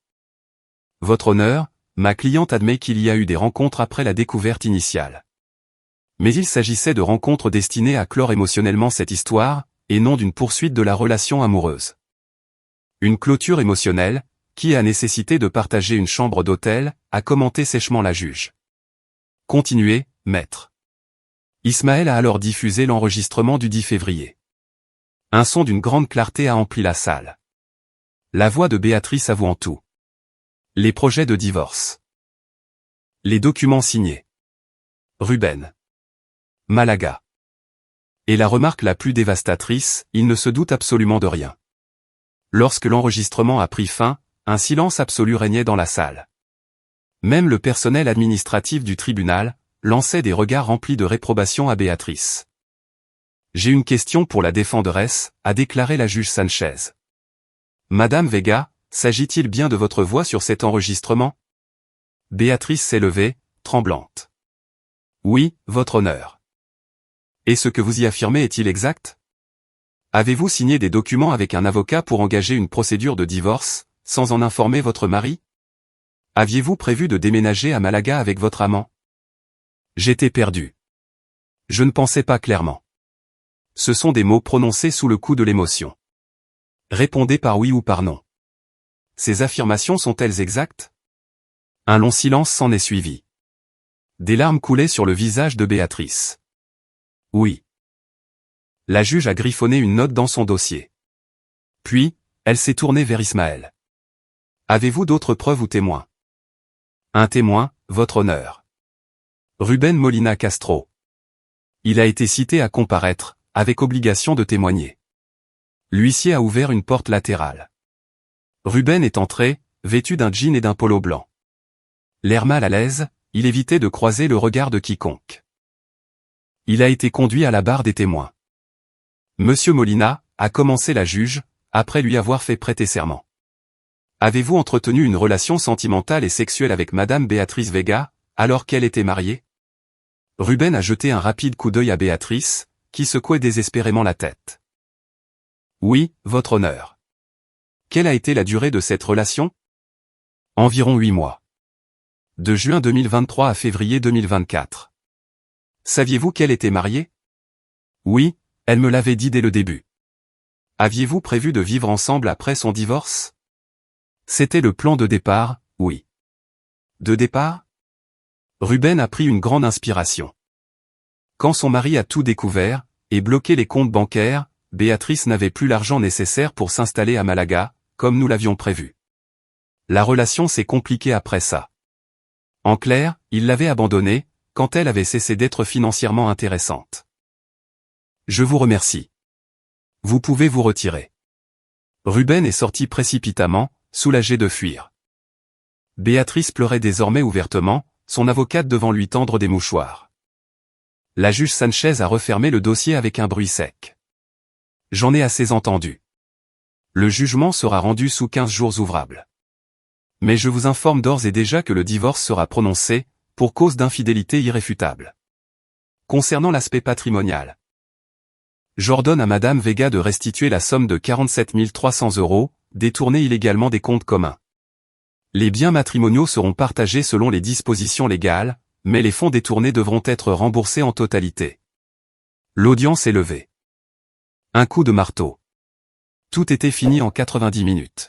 Votre honneur, ma cliente admet qu'il y a eu des rencontres après la découverte initiale. Mais il s'agissait de rencontres destinées à clore émotionnellement cette histoire, et non d'une poursuite de la relation amoureuse. Une clôture émotionnelle, qui a nécessité de partager une chambre d'hôtel, a commenté sèchement la juge. Continuez, maître. Ismaël a alors diffusé l'enregistrement du 10 février. Un son d'une grande clarté a empli la salle. La voix de Béatrice avouant tout. Les projets de divorce. Les documents signés. Ruben. Malaga. Et la remarque la plus dévastatrice, il ne se doute absolument de rien. Lorsque l'enregistrement a pris fin, un silence absolu régnait dans la salle. Même le personnel administratif du tribunal lançait des regards remplis de réprobation à Béatrice. J'ai une question pour la défenderesse, a déclaré la juge Sanchez. Madame Vega, s'agit-il bien de votre voix sur cet enregistrement? Béatrice s'est levée, tremblante. Oui, votre honneur. Et ce que vous y affirmez est-il exact? Avez-vous signé des documents avec un avocat pour engager une procédure de divorce, sans en informer votre mari? Aviez-vous prévu de déménager à Malaga avec votre amant? J'étais perdu. Je ne pensais pas clairement. Ce sont des mots prononcés sous le coup de l'émotion. Répondez par oui ou par non. Ces affirmations sont-elles exactes? Un long silence s'en est suivi. Des larmes coulaient sur le visage de Béatrice. Oui. La juge a griffonné une note dans son dossier. Puis, elle s'est tournée vers Ismaël. Avez-vous d'autres preuves ou témoins? Un témoin, votre honneur. Ruben Molina Castro. Il a été cité à comparaître, avec obligation de témoigner. L'huissier a ouvert une porte latérale. Ruben est entré, vêtu d'un jean et d'un polo blanc. L'air mal à l'aise, il évitait de croiser le regard de quiconque. Il a été conduit à la barre des témoins. Monsieur Molina, a commencé la juge, après lui avoir fait prêter serment. Avez-vous entretenu une relation sentimentale et sexuelle avec Madame Béatrice Vega, alors qu'elle était mariée? Ruben a jeté un rapide coup d'œil à Béatrice, qui secouait désespérément la tête. Oui, votre honneur. Quelle a été la durée de cette relation? Environ 8 mois. De juin 2023 à février 2024. Saviez-vous qu'elle était mariée? Oui, elle me l'avait dit dès le début. Aviez-vous prévu de vivre ensemble après son divorce? C'était le plan de départ, oui. De départ? Ruben a pris une grande inspiration. Quand son mari a tout découvert, et bloqué les comptes bancaires, Béatrice n'avait plus l'argent nécessaire pour s'installer à Malaga, comme nous l'avions prévu. La relation s'est compliquée après ça. En clair, il l'avait abandonnée, quand elle avait cessé d'être financièrement intéressante. Je vous remercie. Vous pouvez vous retirer. Ruben est sorti précipitamment, soulagé de fuir. Béatrice pleurait désormais ouvertement, son avocate devant lui tendre des mouchoirs. La juge Sanchez a refermé le dossier avec un bruit sec. J'en ai assez entendu. Le jugement sera rendu sous 15 jours ouvrables. Mais je vous informe d'ores et déjà que le divorce sera prononcé, pour cause d'infidélité irréfutable. Concernant l'aspect patrimonial, j'ordonne à Madame Vega de restituer la somme de 47 300 €, détournée illégalement des comptes communs. Les biens matrimoniaux seront partagés selon les dispositions légales, mais les fonds détournés devront être remboursés en totalité. L'audience est levée. Un coup de marteau. Tout était fini en 90 minutes.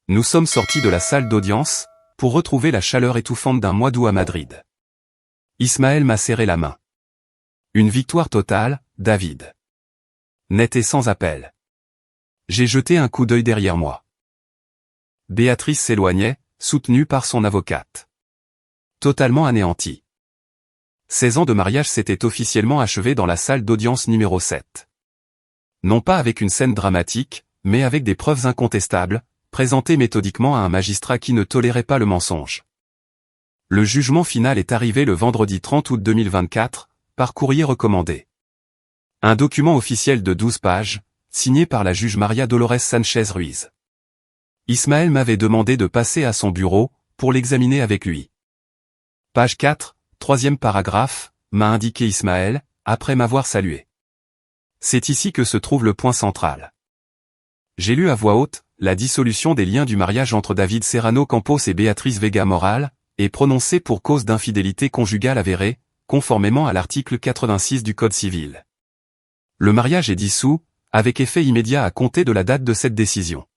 Nous sommes sortis de la salle d'audience, pour retrouver la chaleur étouffante d'un mois d'août à Madrid. Ismaël m'a serré la main. Une victoire totale, David. Net et sans appel. J'ai jeté un coup d'œil derrière moi. Béatrice s'éloignait, soutenue par son avocate. Totalement anéantie. 16 ans de mariage s'étaient officiellement achevés dans la salle d'audience numéro 7. Non pas avec une scène dramatique, mais avec des preuves incontestables, présentées méthodiquement à un magistrat qui ne tolérait pas le mensonge. Le jugement final est arrivé le vendredi 30 août 2024, par courrier recommandé. Un document officiel de 12 pages, signé par la juge Maria Dolores Sanchez Ruiz. Ismaël m'avait demandé de passer à son bureau, pour l'examiner avec lui. Page 4, troisième paragraphe, m'a indiqué Ismaël, après m'avoir salué. C'est ici que se trouve le point central. J'ai lu à voix haute, la dissolution des liens du mariage entre David Serrano Campos et Béatrice Vega Moral, est prononcée pour cause d'infidélité conjugale avérée, conformément à l'article 86 du Code civil. Le mariage est dissous, avec effet immédiat à compter de la date de cette décision.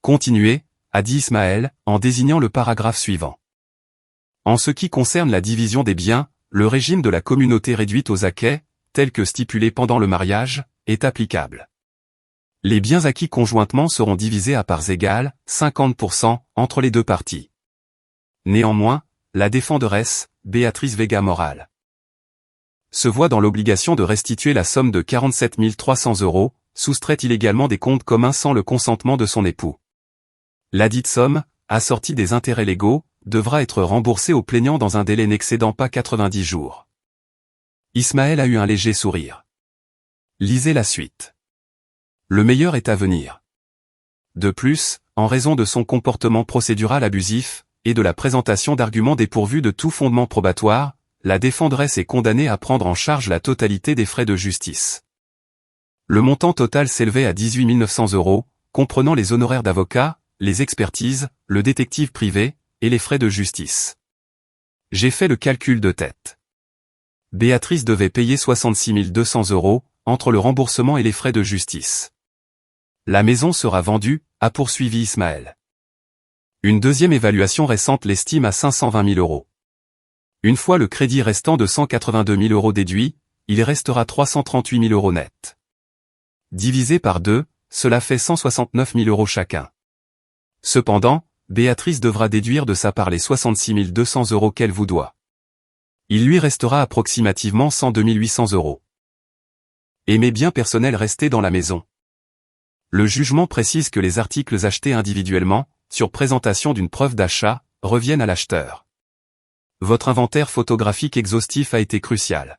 Continuez, a dit Ismaël, en désignant le paragraphe suivant. En ce qui concerne la division des biens, le régime de la communauté réduite aux acquets, tel que stipulé pendant le mariage, est applicable. Les biens acquis conjointement seront divisés à parts égales, 50%, entre les deux parties. Néanmoins, la défenderesse, Béatrice Vega Moral, se voit dans l'obligation de restituer la somme de 47 300 €, soustraite illégalement des comptes communs sans le consentement de son époux. Ladite somme, assortie des intérêts légaux, devra être remboursée au plaignant dans un délai n'excédant pas 90 jours. Ismaël a eu un léger sourire. Lisez la suite. Le meilleur est à venir. De plus, en raison de son comportement procédural abusif, et de la présentation d'arguments dépourvus de tout fondement probatoire, la défenderesse est condamnée à prendre en charge la totalité des frais de justice. Le montant total s'élevait à 18 900 €, comprenant les honoraires d'avocat, les expertises, le détective privé, et les frais de justice. J'ai fait le calcul de tête. Béatrice devait payer 66 200 €, entre le remboursement et les frais de justice. La maison sera vendue, a poursuivi Ismaël. Une deuxième évaluation récente l'estime à 520 000 €. Une fois le crédit restant de 182 000 € déduit, il restera 338 000 € net. Divisé par 2, cela fait 169 000 € chacun. Cependant, Béatrice devra déduire de sa part les 66 200 € qu'elle vous doit. Il lui restera approximativement 102 800 €. Et mes biens personnels restés dans la maison. Le jugement précise que les articles achetés individuellement, sur présentation d'une preuve d'achat, reviennent à l'acheteur. Votre inventaire photographique exhaustif a été crucial.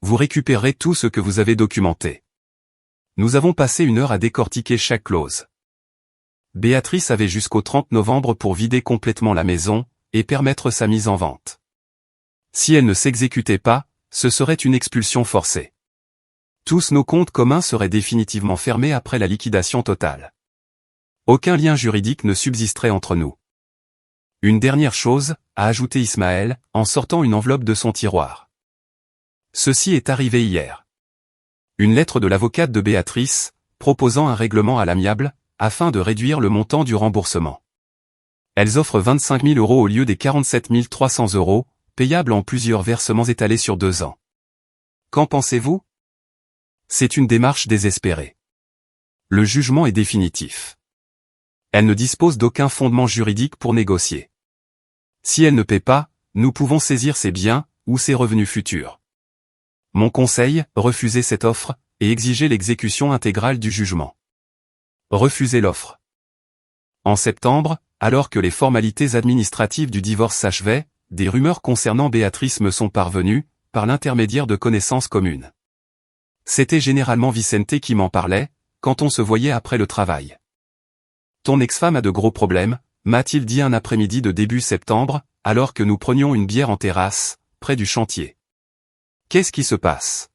Vous récupérez tout ce que vous avez documenté. Nous avons passé 1 heure à décortiquer chaque clause. Béatrice avait jusqu'au 30 novembre pour vider complètement la maison, et permettre sa mise en vente. Si elle ne s'exécutait pas, ce serait une expulsion forcée. Tous nos comptes communs seraient définitivement fermés après la liquidation totale. Aucun lien juridique ne subsisterait entre nous. Une dernière chose, a ajouté Ismaël, en sortant une enveloppe de son tiroir. Ceci est arrivé hier. Une lettre de l'avocate de Béatrice, proposant un règlement à l'amiable, afin de réduire le montant du remboursement. Elles offrent 25 000 € au lieu des 47 300 €, payables en plusieurs versements étalés sur 2 ans. Qu'en pensez-vous? C'est une démarche désespérée. Le jugement est définitif. Elle ne dispose d'aucun fondement juridique pour négocier. Si elle ne paie pas, nous pouvons saisir ses biens, ou ses revenus futurs. Mon conseil, refusez cette offre, et exigez l'exécution intégrale du jugement. Refusez l'offre. En septembre, alors que les formalités administratives du divorce s'achevaient, des rumeurs concernant Béatrice me sont parvenues, par l'intermédiaire de connaissances communes. C'était généralement Vicente qui m'en parlait, quand on se voyait après le travail. Ton ex-femme a de gros problèmes, m'a-t-il dit un après-midi de début septembre, alors que nous prenions une bière en terrasse, près du chantier. Qu'est-ce qui se passe?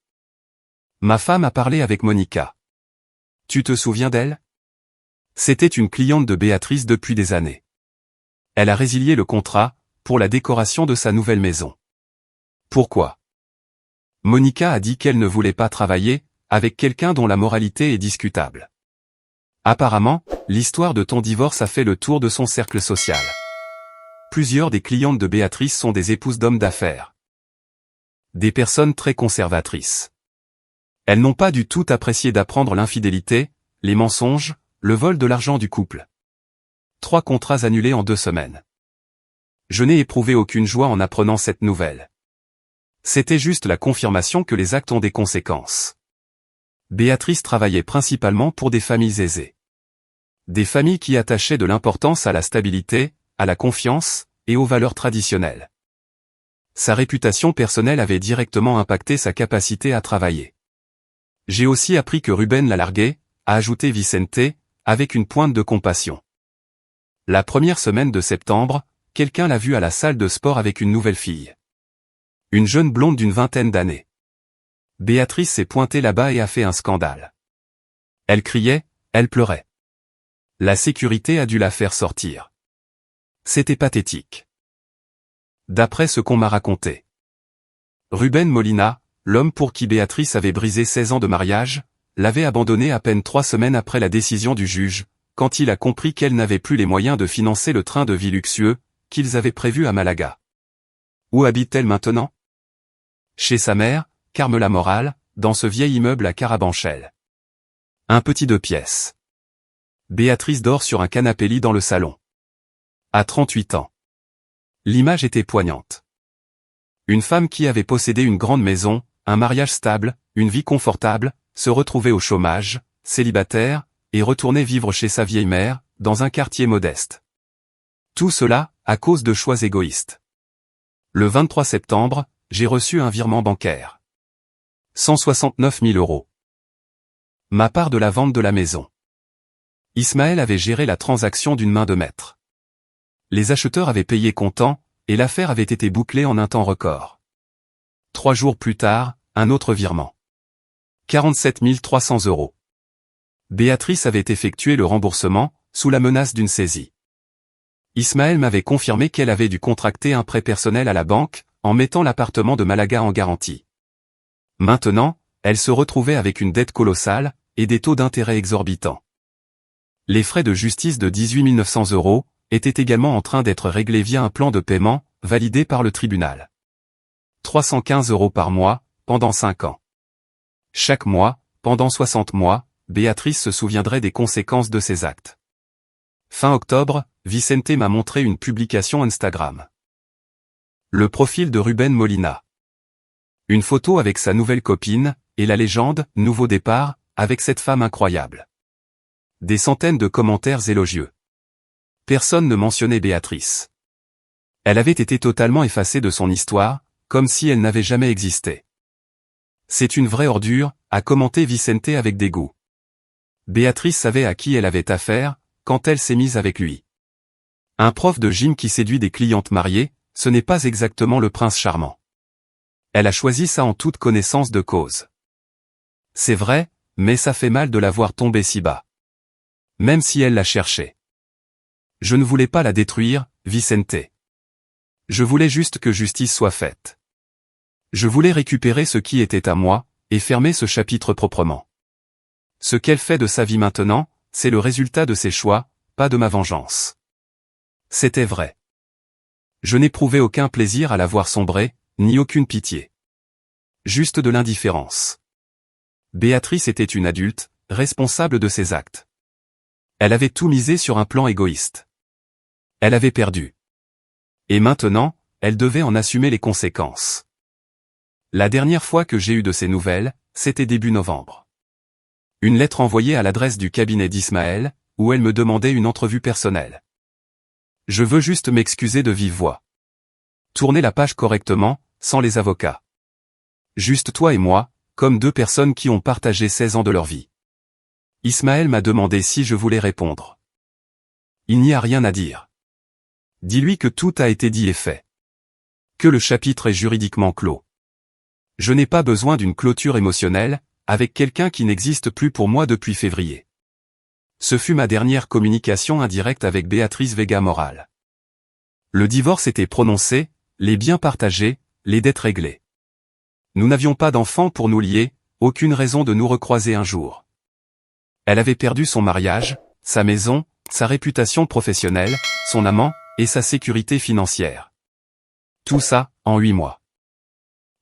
Ma femme a parlé avec Monica. Tu te souviens d'elle? C'était une cliente de Béatrice depuis des années. Elle a résilié le contrat, pour la décoration de sa nouvelle maison. Pourquoi? Monica a dit qu'elle ne voulait pas travailler avec quelqu'un dont la moralité est discutable. Apparemment, l'histoire de ton divorce a fait le tour de son cercle social. Plusieurs des clientes de Béatrice sont des épouses d'hommes d'affaires. Des personnes très conservatrices. Elles n'ont pas du tout apprécié d'apprendre l'infidélité, les mensonges, le vol de l'argent du couple. 3 contrats annulés en 2 semaines. Je n'ai éprouvé aucune joie en apprenant cette nouvelle. C'était juste la confirmation que les actes ont des conséquences. Béatrice travaillait principalement pour des familles aisées. Des familles qui attachaient de l'importance à la stabilité, à la confiance, et aux valeurs traditionnelles. Sa réputation personnelle avait directement impacté sa capacité à travailler. J'ai aussi appris que Ruben l'a larguée, a ajouté Vicente, avec une pointe de compassion. La première semaine de septembre, quelqu'un l'a vue à la salle de sport avec une nouvelle fille. Une jeune blonde d'une vingtaine d'années. Béatrice s'est pointée là-bas et a fait un scandale. Elle criait, elle pleurait. La sécurité a dû la faire sortir. C'était pathétique. D'après ce qu'on m'a raconté. Ruben Molina, l'homme pour qui Béatrice avait brisé 16 ans de mariage, l'avait abandonnée à peine 3 semaines après la décision du juge, quand il a compris qu'elle n'avait plus les moyens de financer le train de vie luxueux qu'ils avaient prévu à Malaga. Où habite-t-elle maintenant? Chez sa mère, Carmela Moral, dans ce vieil immeuble à Carabanchel. Un petit 2 pièces. Béatrice dort sur un canapé-lit dans le salon. À 38 ans. L'image était poignante. Une femme qui avait possédé une grande maison, un mariage stable, une vie confortable, se retrouvait au chômage, célibataire, et retournait vivre chez sa vieille mère, dans un quartier modeste. Tout cela, à cause de choix égoïstes. Le 23 septembre, j'ai reçu un virement bancaire. 169 000 €. Ma part de la vente de la maison. Ismaël avait géré la transaction d'une main de maître. Les acheteurs avaient payé comptant, et l'affaire avait été bouclée en un temps record. 3 jours plus tard, un autre virement. 47 300 €. Béatrice avait effectué le remboursement, sous la menace d'une saisie. Ismaël m'avait confirmé qu'elle avait dû contracter un prêt personnel à la banque, en mettant l'appartement de Malaga en garantie. Maintenant, elle se retrouvait avec une dette colossale, et des taux d'intérêt exorbitants. Les frais de justice de 18 900 € étaient également en train d'être réglés via un plan de paiement, validé par le tribunal. 315 € par mois, pendant 5 ans. Chaque mois, pendant 60 mois, Béatrice se souviendrait des conséquences de ses actes. Fin octobre, Vicente m'a montré une publication Instagram. Le profil de Ruben Molina. Une photo avec sa nouvelle copine, et la légende, nouveau départ, avec cette femme incroyable. Des centaines de commentaires élogieux. Personne ne mentionnait Béatrice. Elle avait été totalement effacée de son histoire, comme si elle n'avait jamais existé. C'est une vraie ordure, a commenté Vicente avec dégoût. Béatrice savait à qui elle avait affaire, quand elle s'est mise avec lui. Un prof de gym qui séduit des clientes mariées, ce n'est pas exactement le prince charmant. Elle a choisi ça en toute connaissance de cause. C'est vrai, mais ça fait mal de la voir tomber si bas. Même si elle l'a cherché. Je ne voulais pas la détruire, Vicente. Je voulais juste que justice soit faite. Je voulais récupérer ce qui était à moi, et fermer ce chapitre proprement. Ce qu'elle fait de sa vie maintenant, c'est le résultat de ses choix, pas de ma vengeance. C'était vrai. Je n'éprouvais aucun plaisir à la voir sombrer, ni aucune pitié. Juste de l'indifférence. Béatrice était une adulte, responsable de ses actes. Elle avait tout misé sur un plan égoïste. Elle avait perdu. Et maintenant, elle devait en assumer les conséquences. La dernière fois que j'ai eu de ses nouvelles, c'était début novembre. Une lettre envoyée à l'adresse du cabinet d'Ismaël, où elle me demandait une entrevue personnelle. Je veux juste m'excuser de vive voix. Tourner la page correctement, sans les avocats. Juste toi et moi, comme 2 personnes qui ont partagé 16 ans de leur vie. Ismaël m'a demandé si je voulais répondre. Il n'y a rien à dire. Dis-lui que tout a été dit et fait. Que le chapitre est juridiquement clos. Je n'ai pas besoin d'une clôture émotionnelle, avec quelqu'un qui n'existe plus pour moi depuis février. Ce fut ma dernière communication indirecte avec Béatrice Vega Moral. Le divorce était prononcé, les biens partagés, les dettes réglées. Nous n'avions pas d'enfants pour nous lier, aucune raison de nous recroiser un jour. Elle avait perdu son mariage, sa maison, sa réputation professionnelle, son amant, et sa sécurité financière. Tout ça, en 8 mois.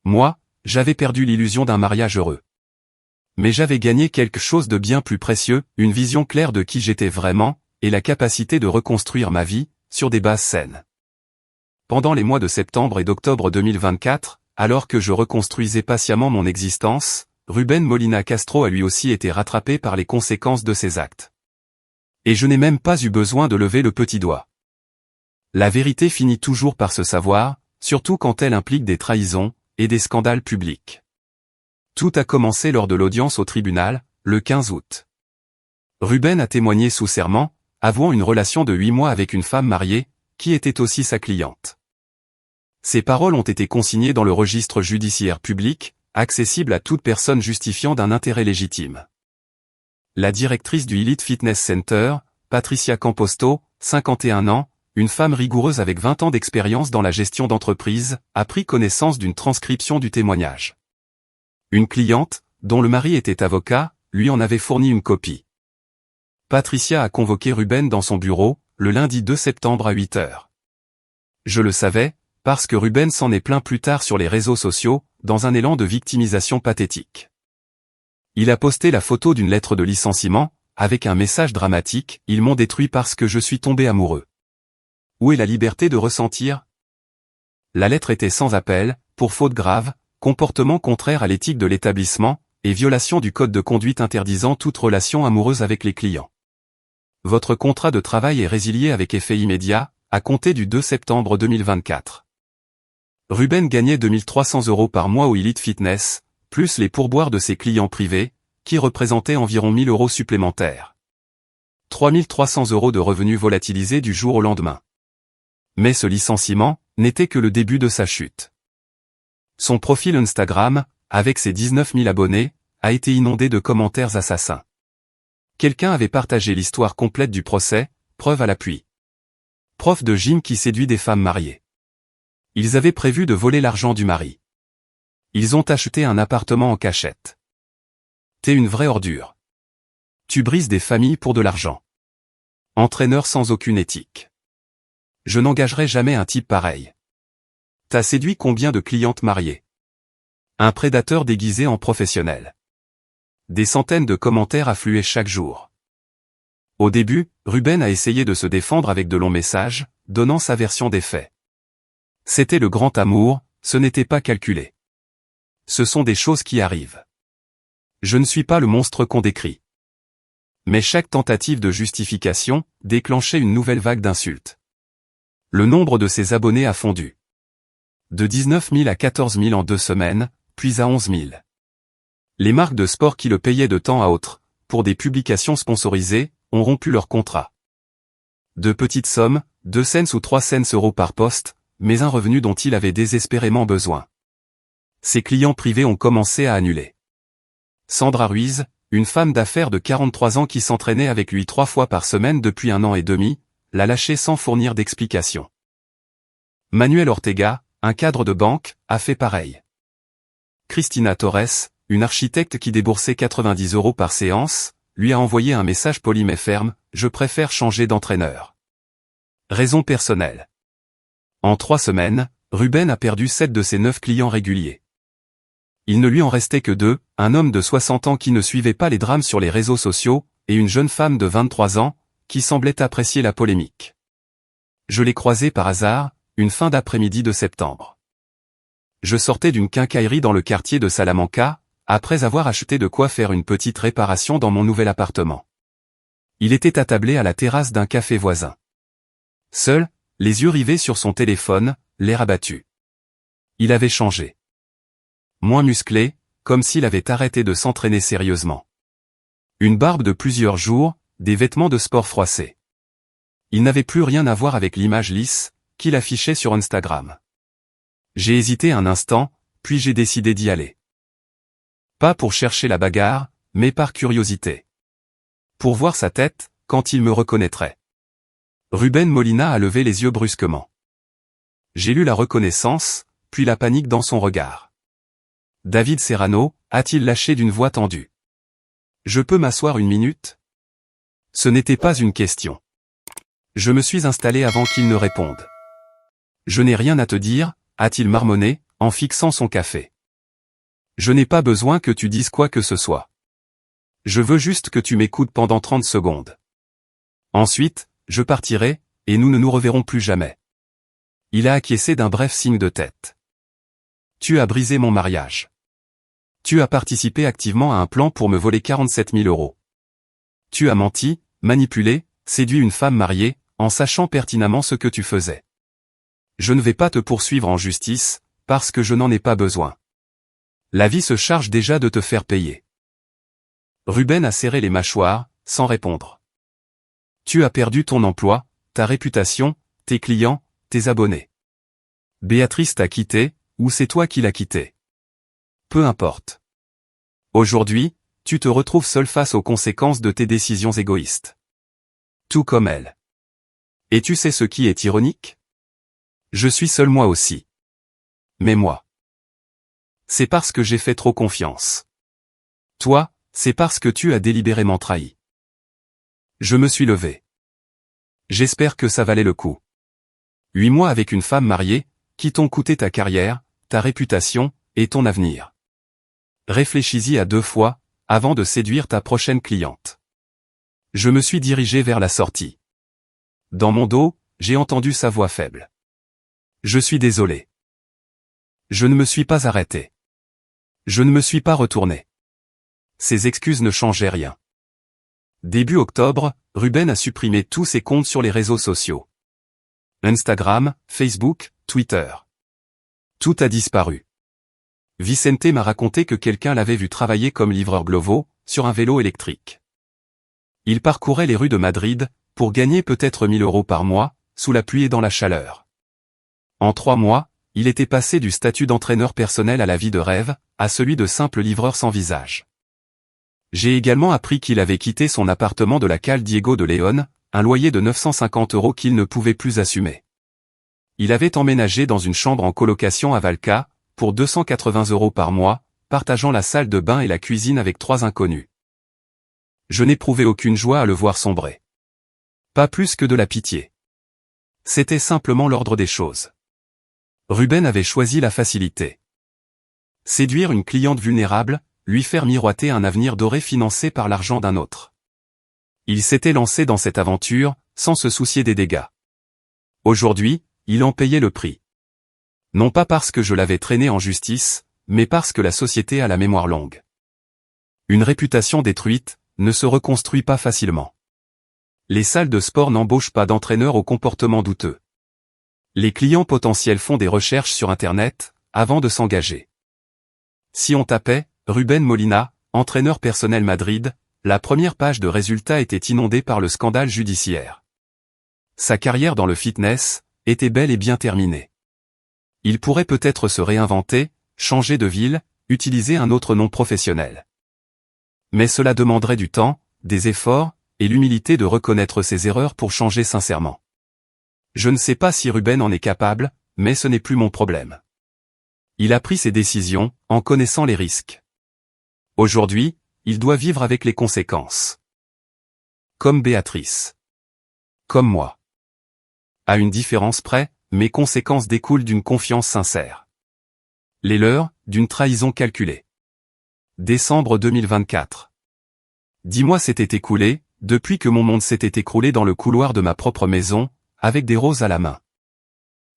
Moi, j'avais perdu l'illusion d'un mariage heureux. Mais j'avais gagné quelque chose de bien plus précieux, une vision claire de qui j'étais vraiment, et la capacité de reconstruire ma vie, sur des bases saines. Pendant les mois de septembre et d'octobre 2024, alors que je reconstruisais patiemment mon existence, Rubén Molina Castro a lui aussi été rattrapé par les conséquences de ses actes. Et je n'ai même pas eu besoin de lever le petit doigt. La vérité finit toujours par se savoir, surtout quand elle implique des trahisons, et des scandales publics. Tout a commencé lors de l'audience au tribunal, le 15 août. Rubén a témoigné sous serment, avouant une relation de 8 mois avec une femme mariée, qui était aussi sa cliente. Ces paroles ont été consignées dans le registre judiciaire public, accessible à toute personne justifiant d'un intérêt légitime. La directrice du Elite Fitness Center, Patricia Camposto, 51 ans, une femme rigoureuse avec 20 ans d'expérience dans la gestion d'entreprise, a pris connaissance d'une transcription du témoignage. Une cliente, dont le mari était avocat, lui en avait fourni une copie. Patricia a convoqué Rubén dans son bureau, le lundi 2 septembre à 8 heures. Je le savais, parce que Rubén s'en est plaint plus tard sur les réseaux sociaux, dans un élan de victimisation pathétique. Il a posté la photo d'une lettre de licenciement, avec un message dramatique, « Ils m'ont détruit parce que je suis tombé amoureux. » Où est la liberté de ressentir? La lettre était sans appel, pour faute grave, comportement contraire à l'éthique de l'établissement, et violation du code de conduite interdisant toute relation amoureuse avec les clients. Votre contrat de travail est résilié avec effet immédiat, à compter du 2 septembre 2024. Rubén gagnait 2 300 € par mois au Elite Fitness, plus les pourboires de ses clients privés, qui représentaient environ 1 000 € supplémentaires. 3 300 € de revenus volatilisés du jour au lendemain. Mais ce licenciement n'était que le début de sa chute. Son profil Instagram, avec ses 19 000 abonnés, a été inondé de commentaires assassins. Quelqu'un avait partagé l'histoire complète du procès, preuve à l'appui. Prof de gym qui séduit des femmes mariées. Ils avaient prévu de voler l'argent du mari. Ils ont acheté un appartement en cachette. T'es une vraie ordure. Tu brises des familles pour de l'argent. Entraîneur sans aucune éthique. Je n'engagerai jamais un type pareil. T'as séduit combien de clientes mariées? Un prédateur déguisé en professionnel. Des centaines de commentaires affluaient chaque jour. Au début, Rubén a essayé de se défendre avec de longs messages, donnant sa version des faits. C'était le grand amour, ce n'était pas calculé. Ce sont des choses qui arrivent. Je ne suis pas le monstre qu'on décrit. Mais chaque tentative de justification déclenchait une nouvelle vague d'insultes. Le nombre de ses abonnés a fondu. De 19 000 à 14 000 en 2 semaines, puis à 11 000. Les marques de sport qui le payaient de temps à autre, pour des publications sponsorisées, ont rompu leur contrat. De petites sommes, 2 cents ou 3 cents € par poste, mais un revenu dont il avait désespérément besoin. Ses clients privés ont commencé à annuler. Sandra Ruiz, une femme d'affaires de 43 ans qui s'entraînait avec lui 3 fois par semaine depuis 1 an et demi, l'a lâché sans fournir d'explication. Manuel Ortega, un cadre de banque, a fait pareil. Cristina Torres, une architecte qui déboursait 90 € par séance, lui a envoyé un message poli mais ferme, « Je préfère changer d'entraîneur. » Raison personnelle. En 3 semaines, Rubén a perdu 7 de ses 9 clients réguliers. Il ne lui en restait que 2, un homme de 60 ans qui ne suivait pas les drames sur les réseaux sociaux, et une jeune femme de 23 ans, qui semblait apprécier la polémique. Je l'ai croisé par hasard, une fin d'après-midi de septembre. Je sortais d'une quincaillerie dans le quartier de Salamanca, après avoir acheté de quoi faire une petite réparation dans mon nouvel appartement. Il était attablé à la terrasse d'un café voisin. Seul, les yeux rivés sur son téléphone, l'air abattu. Il avait changé. Moins musclé, comme s'il avait arrêté de s'entraîner sérieusement. Une barbe de plusieurs jours, des vêtements de sport froissés. Il n'avait plus rien à voir avec l'image lisse qu'il affichait sur Instagram. J'ai hésité un instant, puis j'ai décidé d'y aller. Pas pour chercher la bagarre, mais par curiosité. Pour voir sa tête, quand il me reconnaîtrait. Rubén Molina a levé les yeux brusquement. J'ai lu la reconnaissance, puis la panique dans son regard. David Serrano, a-t-il lâché d'une voix tendue. Je peux m'asseoir une minute? Ce n'était pas une question. Je me suis installé avant qu'il ne réponde. Je n'ai rien à te dire, a-t-il marmonné, en fixant son café. Je n'ai pas besoin que tu dises quoi que ce soit. Je veux juste que tu m'écoutes pendant 30 secondes. Ensuite, je partirai, et nous ne nous reverrons plus jamais. Il a acquiescé d'un bref signe de tête. Tu as brisé mon mariage. Tu as participé activement à un plan pour me voler 47 000 euros. Tu as menti, manipulé, séduit une femme mariée, en sachant pertinemment ce que tu faisais. Je ne vais pas te poursuivre en justice, parce que je n'en ai pas besoin. La vie se charge déjà de te faire payer. Ruben a serré les mâchoires, sans répondre. Tu as perdu ton emploi, ta réputation, tes clients, tes abonnés. Béatrice t'a quitté, ou c'est toi qui l'as quitté. Peu importe. Aujourd'hui, tu te retrouves seul face aux conséquences de tes décisions égoïstes. Tout comme elle. Et tu sais ce qui est ironique? Je suis seul moi aussi. Mais moi. C'est parce que j'ai fait trop confiance. Toi, c'est parce que tu as délibérément trahi. Je me suis levé. J'espère que ça valait le coup. 8 mois avec une femme mariée, qui t'ont coûté ta carrière, ta réputation, et ton avenir. Réfléchis-y à 2 fois, avant de séduire ta prochaine cliente. Je me suis dirigé vers la sortie. Dans mon dos, j'ai entendu sa voix faible. Je suis désolé. Je ne me suis pas arrêté. Je ne me suis pas retourné. Ces excuses ne changeaient rien. Début octobre, Ruben a supprimé tous ses comptes sur les réseaux sociaux. Instagram, Facebook, Twitter. Tout a disparu. Vicente m'a raconté que quelqu'un l'avait vu travailler comme livreur Glovo, sur un vélo électrique. Il parcourait les rues de Madrid, pour gagner peut-être 1 000 euros par mois, sous la pluie et dans la chaleur. En 3 mois, il était passé du statut d'entraîneur personnel à la vie de rêve, à celui de simple livreur sans visage. J'ai également appris qu'il avait quitté son appartement de la Cale Diego de León, un loyer de 950 euros qu'il ne pouvait plus assumer. Il avait emménagé dans une chambre en colocation à Valca, pour 280 euros par mois, partageant la salle de bain et la cuisine avec 3 inconnus. Je n'éprouvais aucune joie à le voir sombrer. Pas plus que de la pitié. C'était simplement l'ordre des choses. Ruben avait choisi la facilité. Séduire une cliente vulnérable, lui faire miroiter un avenir doré financé par l'argent d'un autre. Il s'était lancé dans cette aventure, sans se soucier des dégâts. Aujourd'hui, il en payait le prix. Non pas parce que je l'avais traîné en justice, mais parce que la société a la mémoire longue. Une réputation détruite, ne se reconstruit pas facilement. Les salles de sport n'embauchent pas d'entraîneurs au comportement douteux. Les clients potentiels font des recherches sur Internet, avant de s'engager. Si on tapait « Ruben Molina, entraîneur personnel Madrid », la première page de résultats était inondée par le scandale judiciaire. Sa carrière dans le fitness était bel et bien terminée. Il pourrait peut-être se réinventer, changer de ville, utiliser un autre nom professionnel. Mais cela demanderait du temps, des efforts, et l'humilité de reconnaître ses erreurs pour changer sincèrement. Je ne sais pas si Ruben en est capable, mais ce n'est plus mon problème. Il a pris ses décisions, en connaissant les risques. Aujourd'hui, il doit vivre avec les conséquences. Comme Béatrice. Comme moi. À une différence près, mes conséquences découlent d'une confiance sincère. Les leurs, d'une trahison calculée. Décembre 2024. 10 mois s'étaient écoulés, depuis que mon monde s'était écroulé dans le couloir de ma propre maison, avec des roses à la main.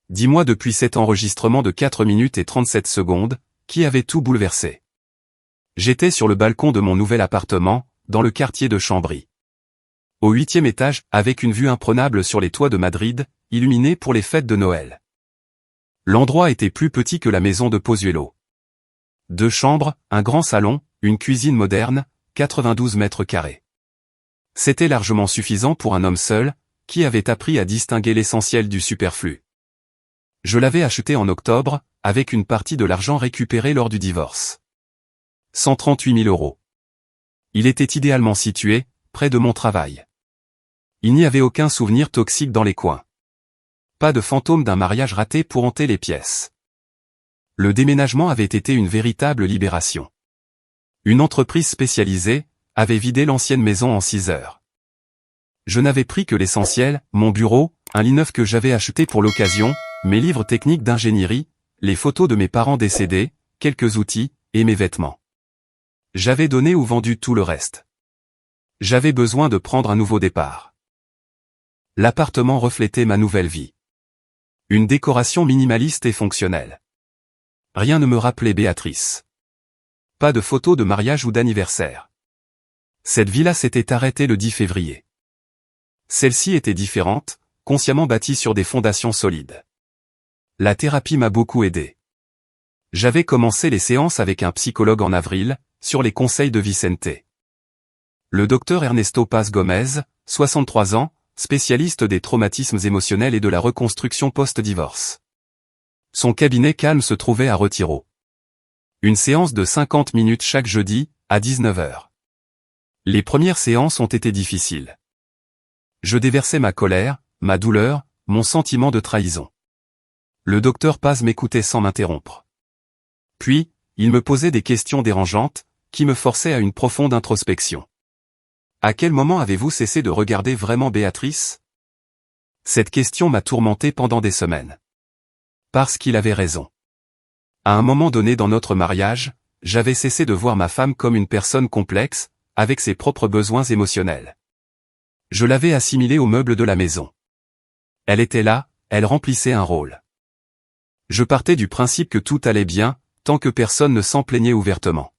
10 mois depuis cet enregistrement de 4 minutes et 37 secondes, qui avait tout bouleversé. J'étais sur le balcon de mon nouvel appartement, dans le quartier de Chambry. Au 8e étage, avec une vue imprenable sur les toits de Madrid, illuminés pour les fêtes de Noël. L'endroit était plus petit que la maison de Pozuelo. 2 chambres, un grand salon, une cuisine moderne, 92 mètres carrés. C'était largement suffisant pour un homme seul, qui avait appris à distinguer l'essentiel du superflu. Je l'avais acheté en octobre, avec une partie de l'argent récupéré lors du divorce. 138 000 euros. Il était idéalement situé, près de mon travail. Il n'y avait aucun souvenir toxique dans les coins. Pas de fantôme d'un mariage raté pour hanter les pièces. Le déménagement avait été une véritable libération. Une entreprise spécialisée avait vidé l'ancienne maison en 6 heures. Je n'avais pris que l'essentiel, mon bureau, un lit neuf que j'avais acheté pour l'occasion, mes livres techniques d'ingénierie, les photos de mes parents décédés, quelques outils, et mes vêtements. J'avais donné ou vendu tout le reste. J'avais besoin de prendre un nouveau départ. L'appartement reflétait ma nouvelle vie. Une décoration minimaliste et fonctionnelle. Rien ne me rappelait Béatrice. Pas de photos de mariage ou d'anniversaire. Cette villa s'était arrêtée le 10 février. Celle-ci était différente, consciemment bâtie sur des fondations solides. La thérapie m'a beaucoup aidé. J'avais commencé les séances avec un psychologue en avril, sur les conseils de Vicente. Le docteur Ernesto Paz Gomez, 63 ans, spécialiste des traumatismes émotionnels et de la reconstruction post-divorce. Son cabinet calme se trouvait à Retiro. Une séance de 50 minutes chaque jeudi, à 19 h. Les premières séances ont été difficiles. Je déversais ma colère, ma douleur, mon sentiment de trahison. Le docteur Paz m'écoutait sans m'interrompre. Puis, il me posait des questions dérangeantes, qui me forçaient à une profonde introspection. À quel moment avez-vous cessé de regarder vraiment Béatrice? Cette question m'a tourmenté pendant des semaines. Parce qu'il avait raison. À un moment donné dans notre mariage, j'avais cessé de voir ma femme comme une personne complexe, avec ses propres besoins émotionnels. Je l'avais assimilée aux meubles de la maison. Elle était là, elle remplissait un rôle. Je partais du principe que tout allait bien, tant que personne ne s'en plaignait ouvertement.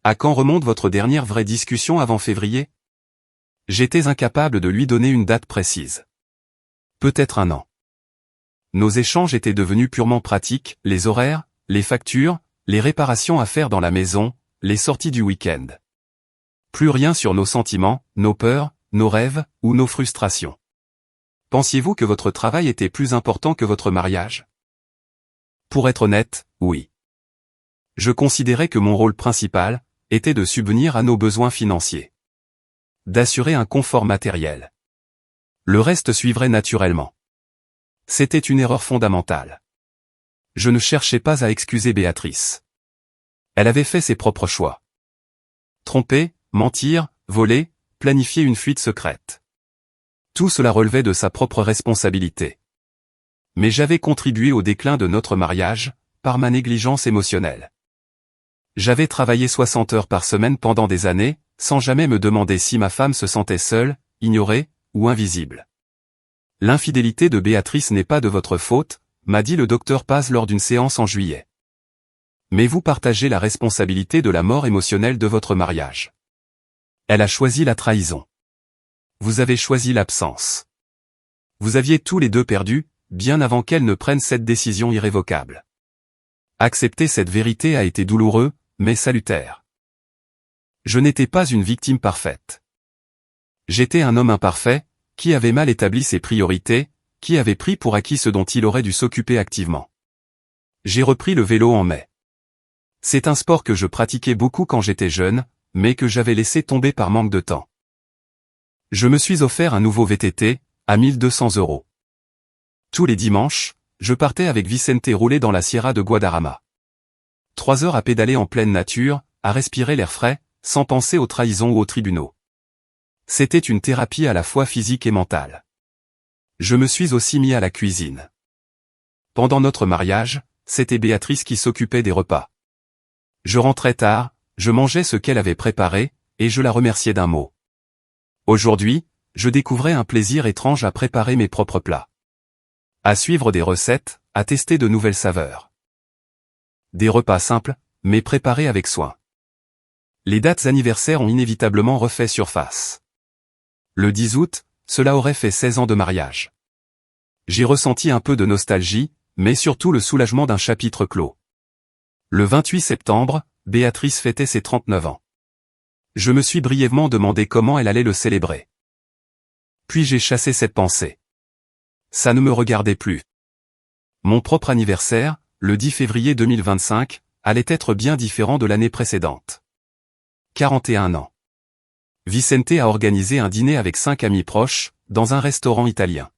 À quand remonte votre dernière vraie discussion avant février? J'étais incapable de lui donner une date précise. Peut-être un an. Nos échanges étaient devenus purement pratiques, les horaires, les factures, les réparations à faire dans la maison, les sorties du week-end. Plus rien sur nos sentiments, nos peurs, nos rêves, ou nos frustrations. Pensiez-vous que votre travail était plus important que votre mariage? Pour être honnête, oui. Je considérais que mon rôle principal était de subvenir à nos besoins financiers. D'assurer un confort matériel. Le reste suivrait naturellement. C'était une erreur fondamentale. Je ne cherchais pas à excuser Béatrice. Elle avait fait ses propres choix. Tromper, mentir, voler, planifier une fuite secrète. Tout cela relevait de sa propre responsabilité. Mais j'avais contribué au déclin de notre mariage, par ma négligence émotionnelle. J'avais travaillé 60 heures par semaine pendant des années, sans jamais me demander si ma femme se sentait seule, ignorée, ou invisible. L'infidélité de Béatrice n'est pas de votre faute, m'a dit le docteur Paz lors d'une séance en juillet. Mais vous partagez la responsabilité de la mort émotionnelle de votre mariage. Elle a choisi la trahison. Vous avez choisi l'absence. Vous aviez tous les deux perdu, bien avant qu'elle ne prenne cette décision irrévocable. Accepter cette vérité a été douloureux, mais salutaire. Je n'étais pas une victime parfaite. J'étais un homme imparfait, qui avait mal établi ses priorités, qui avait pris pour acquis ce dont il aurait dû s'occuper activement. J'ai repris le vélo en mai. C'est un sport que je pratiquais beaucoup quand j'étais jeune, mais que j'avais laissé tomber par manque de temps. Je me suis offert un nouveau VTT, à 1200 €. Tous les dimanches, je partais avec Vicente rouler dans la Sierra de Guadarrama. 3 heures à pédaler en pleine nature, à respirer l'air frais, sans penser aux trahisons ou aux tribunaux. C'était une thérapie à la fois physique et mentale. Je me suis aussi mis à la cuisine. Pendant notre mariage, c'était Béatrice qui s'occupait des repas. Je rentrais tard, je mangeais ce qu'elle avait préparé, et je la remerciais d'un mot. Aujourd'hui, je découvrais un plaisir étrange à préparer mes propres plats. À suivre des recettes, à tester de nouvelles saveurs. Des repas simples, mais préparés avec soin. Les dates anniversaires ont inévitablement refait surface. Le 10 août, cela aurait fait 16 ans de mariage. J'ai ressenti un peu de nostalgie, mais surtout le soulagement d'un chapitre clos. Le 28 septembre, Béatrice fêtait ses 39 ans. Je me suis brièvement demandé comment elle allait le célébrer. Puis j'ai chassé cette pensée. Ça ne me regardait plus. Mon propre anniversaire, le 10 février 2025, allait être bien différent de l'année précédente. 41 ans. Vicente a organisé un dîner avec 5 amis proches, dans un restaurant italien.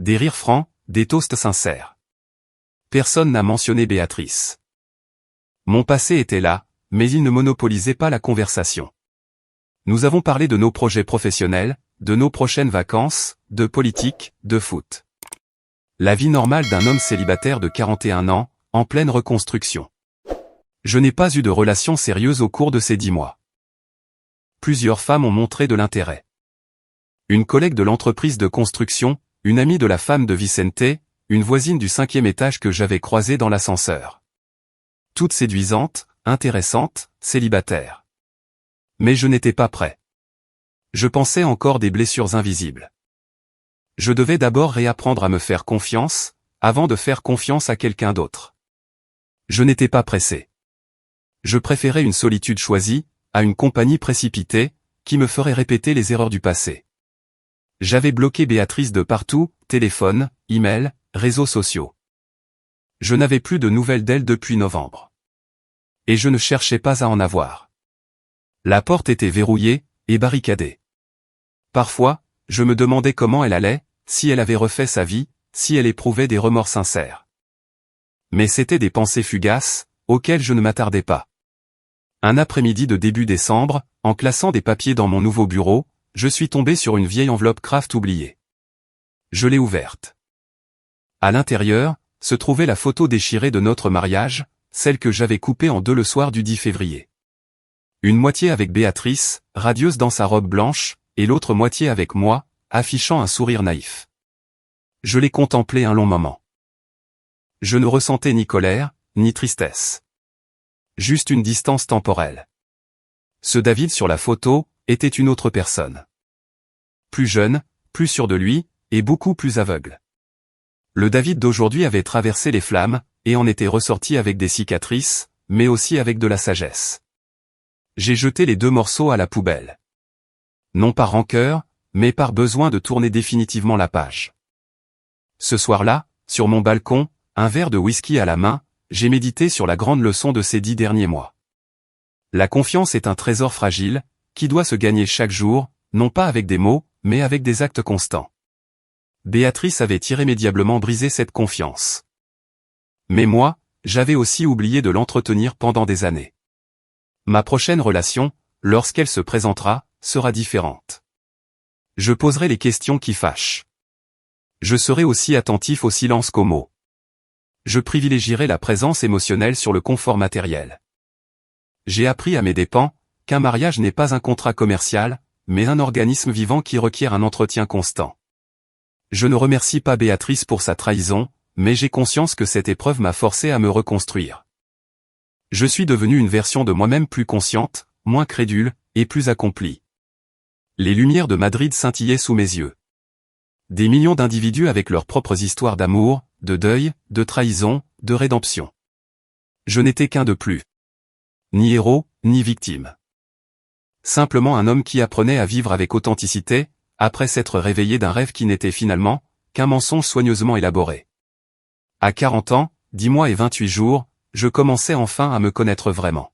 Des rires francs, des toasts sincères. Personne n'a mentionné Béatrice. Mon passé était là, mais il ne monopolisait pas la conversation. Nous avons parlé de nos projets professionnels, de nos prochaines vacances, de politique, de foot. La vie normale d'un homme célibataire de 41 ans, en pleine reconstruction. Je n'ai pas eu de relation sérieuse au cours de ces 10 mois. Plusieurs femmes ont montré de l'intérêt. Une collègue de l'entreprise de construction, une amie de la femme de Vicente, une voisine du 5e étage que j'avais croisée dans l'ascenseur. Toutes séduisantes, intéressantes, célibataires. Mais je n'étais pas prêt. Je pensais encore des blessures invisibles. Je devais d'abord réapprendre à me faire confiance, avant de faire confiance à quelqu'un d'autre. Je n'étais pas pressé. Je préférais une solitude choisie, à une compagnie précipitée, qui me ferait répéter les erreurs du passé. J'avais bloqué Béatrice de partout, téléphone, email, réseaux sociaux. Je n'avais plus de nouvelles d'elle depuis novembre. Et je ne cherchais pas à en avoir. La porte était verrouillée, et barricadée. Parfois, je me demandais comment elle allait, si elle avait refait sa vie, si elle éprouvait des remords sincères. Mais c'étaient des pensées fugaces, auxquelles je ne m'attardais pas. Un après-midi de début décembre, en classant des papiers dans mon nouveau bureau, je suis tombé sur une vieille enveloppe Kraft oubliée. Je l'ai ouverte. À l'intérieur, se trouvait la photo déchirée de notre mariage, celle que j'avais coupée en deux le soir du 10 février. Une moitié avec Béatrice, radieuse dans sa robe blanche, et l'autre moitié avec moi, affichant un sourire naïf. Je l'ai contemplé un long moment. Je ne ressentais ni colère, ni tristesse. Juste une distance temporelle. Ce David sur la photo était une autre personne. Plus jeune, plus sûr de lui, et beaucoup plus aveugle. Le David d'aujourd'hui avait traversé les flammes, et en était ressorti avec des cicatrices, mais aussi avec de la sagesse. J'ai jeté les deux morceaux à la poubelle. Non par rancœur, mais par besoin de tourner définitivement la page. Ce soir-là, sur mon balcon, un verre de whisky à la main, j'ai médité sur la grande leçon de ces 10 derniers mois. La confiance est un trésor fragile, qui doit se gagner chaque jour, non pas avec des mots, mais avec des actes constants. Béatrice avait irrémédiablement brisé cette confiance. Mais moi, j'avais aussi oublié de l'entretenir pendant des années. Ma prochaine relation, lorsqu'elle se présentera, sera différente. Je poserai les questions qui fâchent. Je serai aussi attentif au silence qu'aux mots. Je privilégierai la présence émotionnelle sur le confort matériel. J'ai appris à mes dépens qu'un mariage n'est pas un contrat commercial, mais un organisme vivant qui requiert un entretien constant. Je ne remercie pas Béatrice pour sa trahison, mais j'ai conscience que cette épreuve m'a forcé à me reconstruire. Je suis devenu une version de moi-même plus consciente, moins crédule, et plus accomplie. Les lumières de Madrid scintillaient sous mes yeux. Des millions d'individus avec leurs propres histoires d'amour, de deuil, de trahison, de rédemption. Je n'étais qu'un de plus. Ni héros, ni victime. Simplement un homme qui apprenait à vivre avec authenticité, après s'être réveillé d'un rêve qui n'était finalement qu'un mensonge soigneusement élaboré. À 40 ans, 10 mois et 28 jours, je commençais enfin à me connaître vraiment.